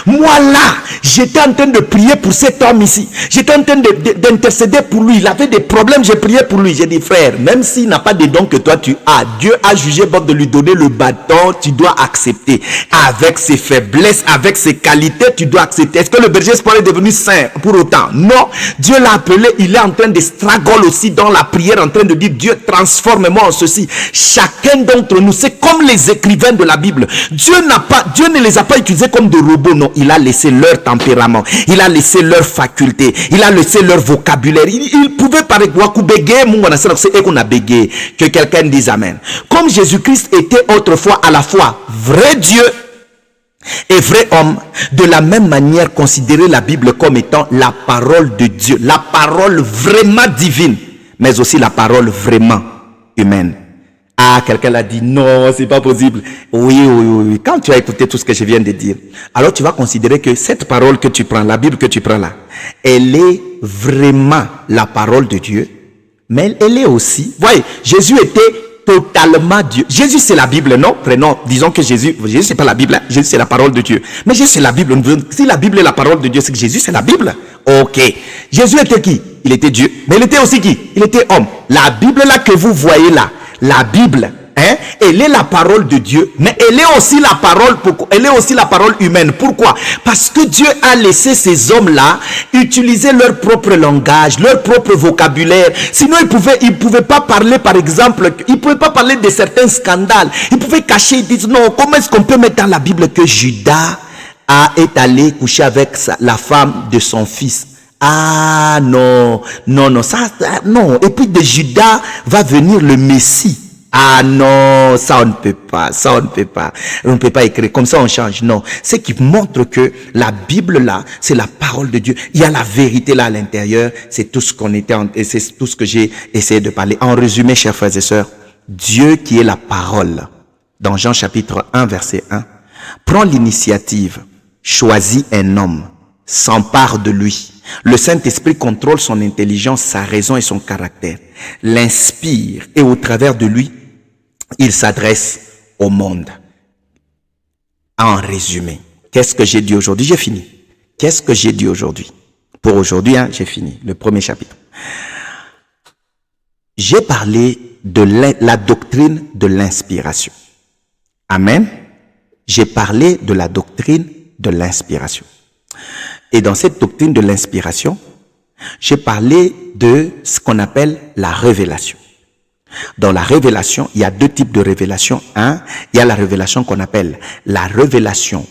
moi là, j'étais en train de prier pour cet homme ici. J'étais en train d'intercéder pour lui. Il avait des problèmes, j'ai prié pour lui. J'ai dit, frère, même s'il n'a pas de dons que toi tu as, Dieu a jugé bon de lui donner le bâton, tu dois accepter. Avec ses faiblesses, avec ses qualités, tu dois accepter. Est-ce que le berger espoir est devenu saint pour autant? Non. Dieu l'a appelé, il est en train de struggle aussi dans la prière, en train de dire, Dieu, transforme-moi en ceci. Chacun d'entre nous, c'est comme les écrivains de la Bible. Dieu ne les a pas utilisés comme des robots, non. Il a laissé leur tempérament, il a laissé leur faculté, il a laissé leur vocabulaire. Il pouvait par exemple que quelqu'un dise Amen. Comme Jésus-Christ était autrefois à la fois vrai Dieu et vrai homme, de la même manière considérer la Bible comme étant la parole de Dieu, la parole vraiment divine, mais aussi la parole vraiment humaine. Ah, quelqu'un l'a dit, non, c'est pas possible. Oui. Quand tu as écouté tout ce que je viens de dire, alors tu vas considérer que cette parole que tu prends, la Bible que tu prends là, elle est vraiment la parole de Dieu, mais elle est aussi, voyez, Jésus était totalement Dieu. Jésus c'est la Bible, non? Prenons, disons que Jésus c'est pas la Bible, Jésus c'est la parole de Dieu. Mais Jésus c'est la Bible. Si la Bible est la parole de Dieu, c'est que Jésus c'est la Bible. Ok. Jésus était qui? Il était Dieu. Mais il était aussi qui? Il était homme. La Bible là que vous voyez là, la Bible, elle est la parole de Dieu, mais elle est aussi la parole humaine. Pourquoi? Parce que Dieu a laissé ces hommes-là utiliser leur propre langage, leur propre vocabulaire. Sinon, ils pouvaient pas parler, par exemple, ils pouvaient pas parler de certains scandales. Ils pouvaient cacher, ils disent non, comment est-ce qu'on peut mettre dans la Bible que Judas est allé coucher avec la femme de son fils? Ah non, ça non. Et puis de Judas va venir le Messie. Ah non, ça on ne peut pas, on ne peut pas écrire, comme ça on change, non. Ce qui montre que la Bible là, c'est la parole de Dieu. Il y a la vérité là à l'intérieur, c'est tout ce c'est tout ce que j'ai essayé de parler. En résumé, chers frères et sœurs, Dieu qui est la parole, dans Jean chapitre 1 verset 1, prend l'initiative, choisit un homme, s'empare de lui. Le Saint-Esprit contrôle son intelligence, sa raison et son caractère, l'inspire et au travers de lui, il s'adresse au monde. En résumé, qu'est-ce que j'ai dit aujourd'hui? J'ai fini. Qu'est-ce que j'ai dit aujourd'hui? Pour aujourd'hui, j'ai fini le premier chapitre. J'ai parlé de la doctrine de l'inspiration. Amen. J'ai parlé de la doctrine de l'inspiration. Et dans cette doctrine de l'inspiration, j'ai parlé de ce qu'on appelle la révélation. Dans la révélation, il y a deux types de révélation. Un, il y a la révélation qu'on appelle la révélation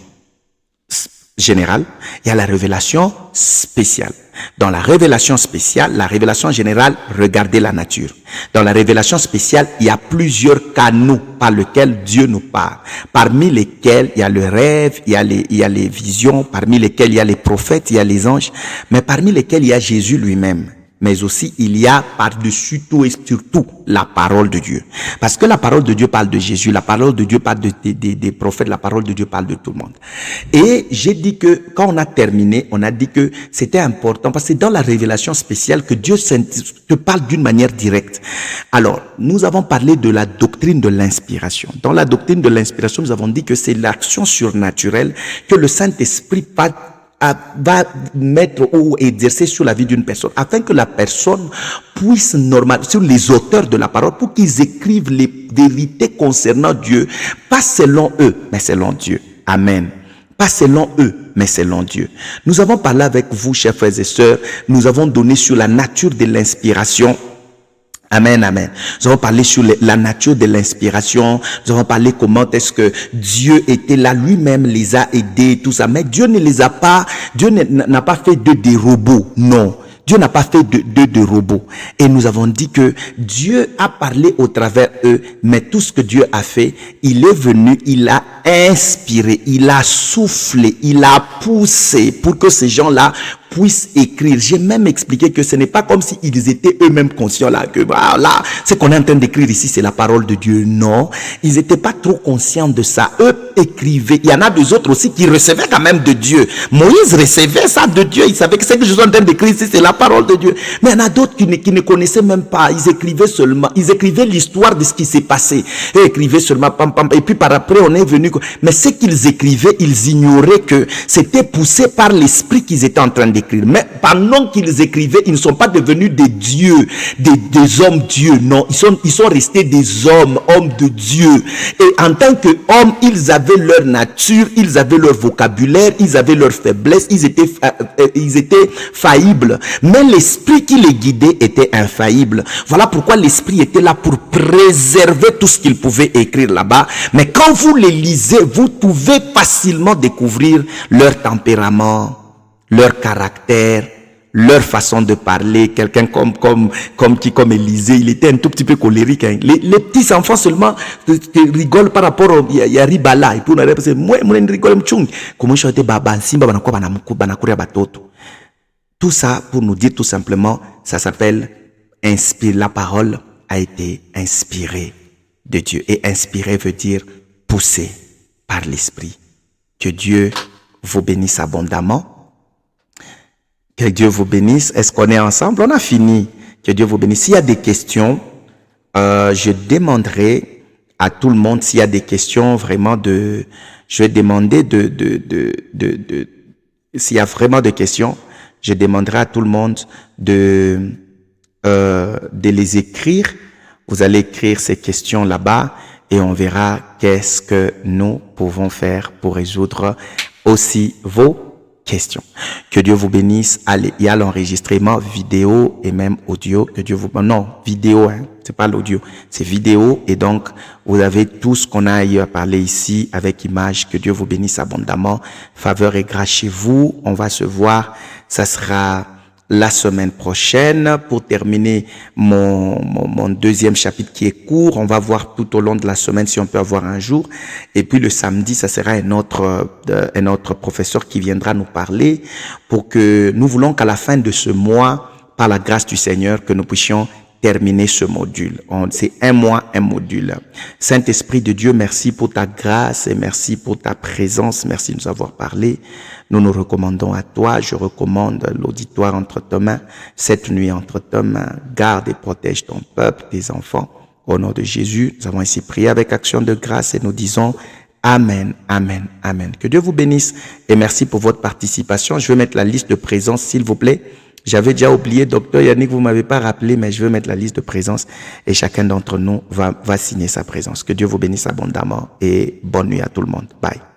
générale, il y a la révélation spéciale. Dans la révélation spéciale, la révélation générale, regardez la nature. Dans la révélation spéciale, il y a plusieurs canaux par lesquels Dieu nous parle. Parmi lesquels il y a le rêve, il y a les visions, parmi lesquels il y a les prophètes, il y a les anges, mais parmi lesquels il y a Jésus lui-même. Mais aussi, il y a par-dessus tout et surtout la parole de Dieu. Parce que la parole de Dieu parle de Jésus, la parole de Dieu parle des prophètes, la parole de Dieu parle de tout le monde. Et j'ai dit que, quand on a terminé, on a dit que c'était important, parce que c'est dans la révélation spéciale que Dieu te parle d'une manière directe. Alors, nous avons parlé de la doctrine de l'inspiration. Dans la doctrine de l'inspiration, nous avons dit que c'est l'action surnaturelle que le Saint-Esprit va mettre ou exercer sur la vie d'une personne, afin que la personne puisse sur les auteurs de la parole, pour qu'ils écrivent les vérités concernant Dieu, pas selon eux, mais selon Dieu. Amen. Pas selon eux, mais selon Dieu. Nous avons parlé avec vous, chers frères et sœurs, nous avons donné sur la nature de l'inspiration. Amen, amen. Nous avons parlé sur la nature de l'inspiration. Nous avons parlé comment est-ce que Dieu était là, lui-même les a aidés, tout ça. Mais Dieu ne les a pas, Dieu n'a pas fait d'eux des robots. Non. Dieu n'a pas fait d'eux de robots. Et nous avons dit que Dieu a parlé au travers eux, mais tout ce que Dieu a fait, il est venu, il a inspiré, il a soufflé, il a poussé pour que ces gens-là puissent écrire. J'ai même expliqué que ce n'est pas comme si ils étaient eux-mêmes conscients là, que voilà, ce qu'on est en train d'écrire ici, c'est la parole de Dieu. Non, ils n'étaient pas trop conscients de ça. Eux écrivaient. Il y en a des autres aussi qui recevaient quand même de Dieu. Moïse recevait ça de Dieu. Il savait que ce que je suis en train d'écrire ici, c'est la parole de Dieu. Mais il y en a d'autres qui ne connaissaient même pas. Ils écrivaient seulement. Ils écrivaient l'histoire de ce qui s'est passé. Ils écrivaient seulement pam pam. Et puis par après, on est venu. Mais ce qu'ils écrivaient, ils ignoraient que c'était poussé par l'esprit qu'ils étaient en train d'écrire. Mais pendant qu'ils écrivaient, ils ne sont pas devenus des dieux, des hommes dieux. Non, ils sont restés des hommes de Dieu. Et en tant qu'hommes, ils avaient leur nature, ils avaient leur vocabulaire, ils avaient leur faiblesse, ils étaient faillibles. Mais l'esprit qui les guidait était infaillible. Voilà pourquoi l'esprit était là pour préserver tout ce qu'ils pouvaient écrire là-bas. Mais quand vous les lisez, vous pouvez facilement découvrir leur tempérament, leur caractère, leur façon de parler. Quelqu'un comme Élisée, il était un tout petit peu colérique. Hein. Les petits enfants seulement rigolent par rapport au Yaribala. Et puis on a dit, moi, je rigole mchung. Comment je suis baba, simba banakuria batoto. Tout ça pour nous dire tout simplement, ça s'appelle inspirer. La parole a été inspirée de Dieu. Et inspirer veut dire pousser par l'esprit. Que Dieu vous bénisse abondamment. Que Dieu vous bénisse. Est-ce qu'on est ensemble? On a fini. Que Dieu vous bénisse. S'il y a des questions, je demanderai à tout le monde s'il y a des questions vraiment je vais demander s'il y a vraiment des questions, je demanderai à tout le monde de les écrire. Vous allez écrire ces questions là-bas et on verra qu'est-ce que nous pouvons faire pour résoudre aussi vos questions. Que Dieu vous bénisse. Allez, il y a l'enregistrement vidéo et même audio. Que Dieu vous... Non, vidéo, hein. C'est pas l'audio, c'est vidéo. Et donc, vous avez tout ce qu'on a eu à parler ici avec image. Que Dieu vous bénisse abondamment. Faveur et grâce chez vous. On va se voir. Ça sera la semaine prochaine pour terminer mon deuxième chapitre qui est court. On va voir tout au long de la semaine si on peut avoir un jour. Et puis le samedi, ça sera un autre professeur qui viendra nous parler pour que nous voulons qu'à la fin de ce mois, par la grâce du Seigneur, que nous puissions terminer ce module. C'est un mois, un module. Saint-Esprit de Dieu, merci pour ta grâce et merci pour ta présence. Merci de nous avoir parlé. Nous nous recommandons à toi. Je recommande l'auditoire entre tes mains, cette nuit entre tes mains. Garde et protège ton peuple, tes enfants. Au nom de Jésus, nous avons ainsi prié avec action de grâce et nous disons Amen, Amen, Amen. Que Dieu vous bénisse et merci pour votre participation. Je vais mettre la liste de présence, s'il vous plaît. J'avais déjà oublié, docteur Yannick, vous ne m'avez pas rappelé, mais je vais mettre la liste de présence et chacun d'entre nous va signer sa présence. Que Dieu vous bénisse abondamment et bonne nuit à tout le monde. Bye.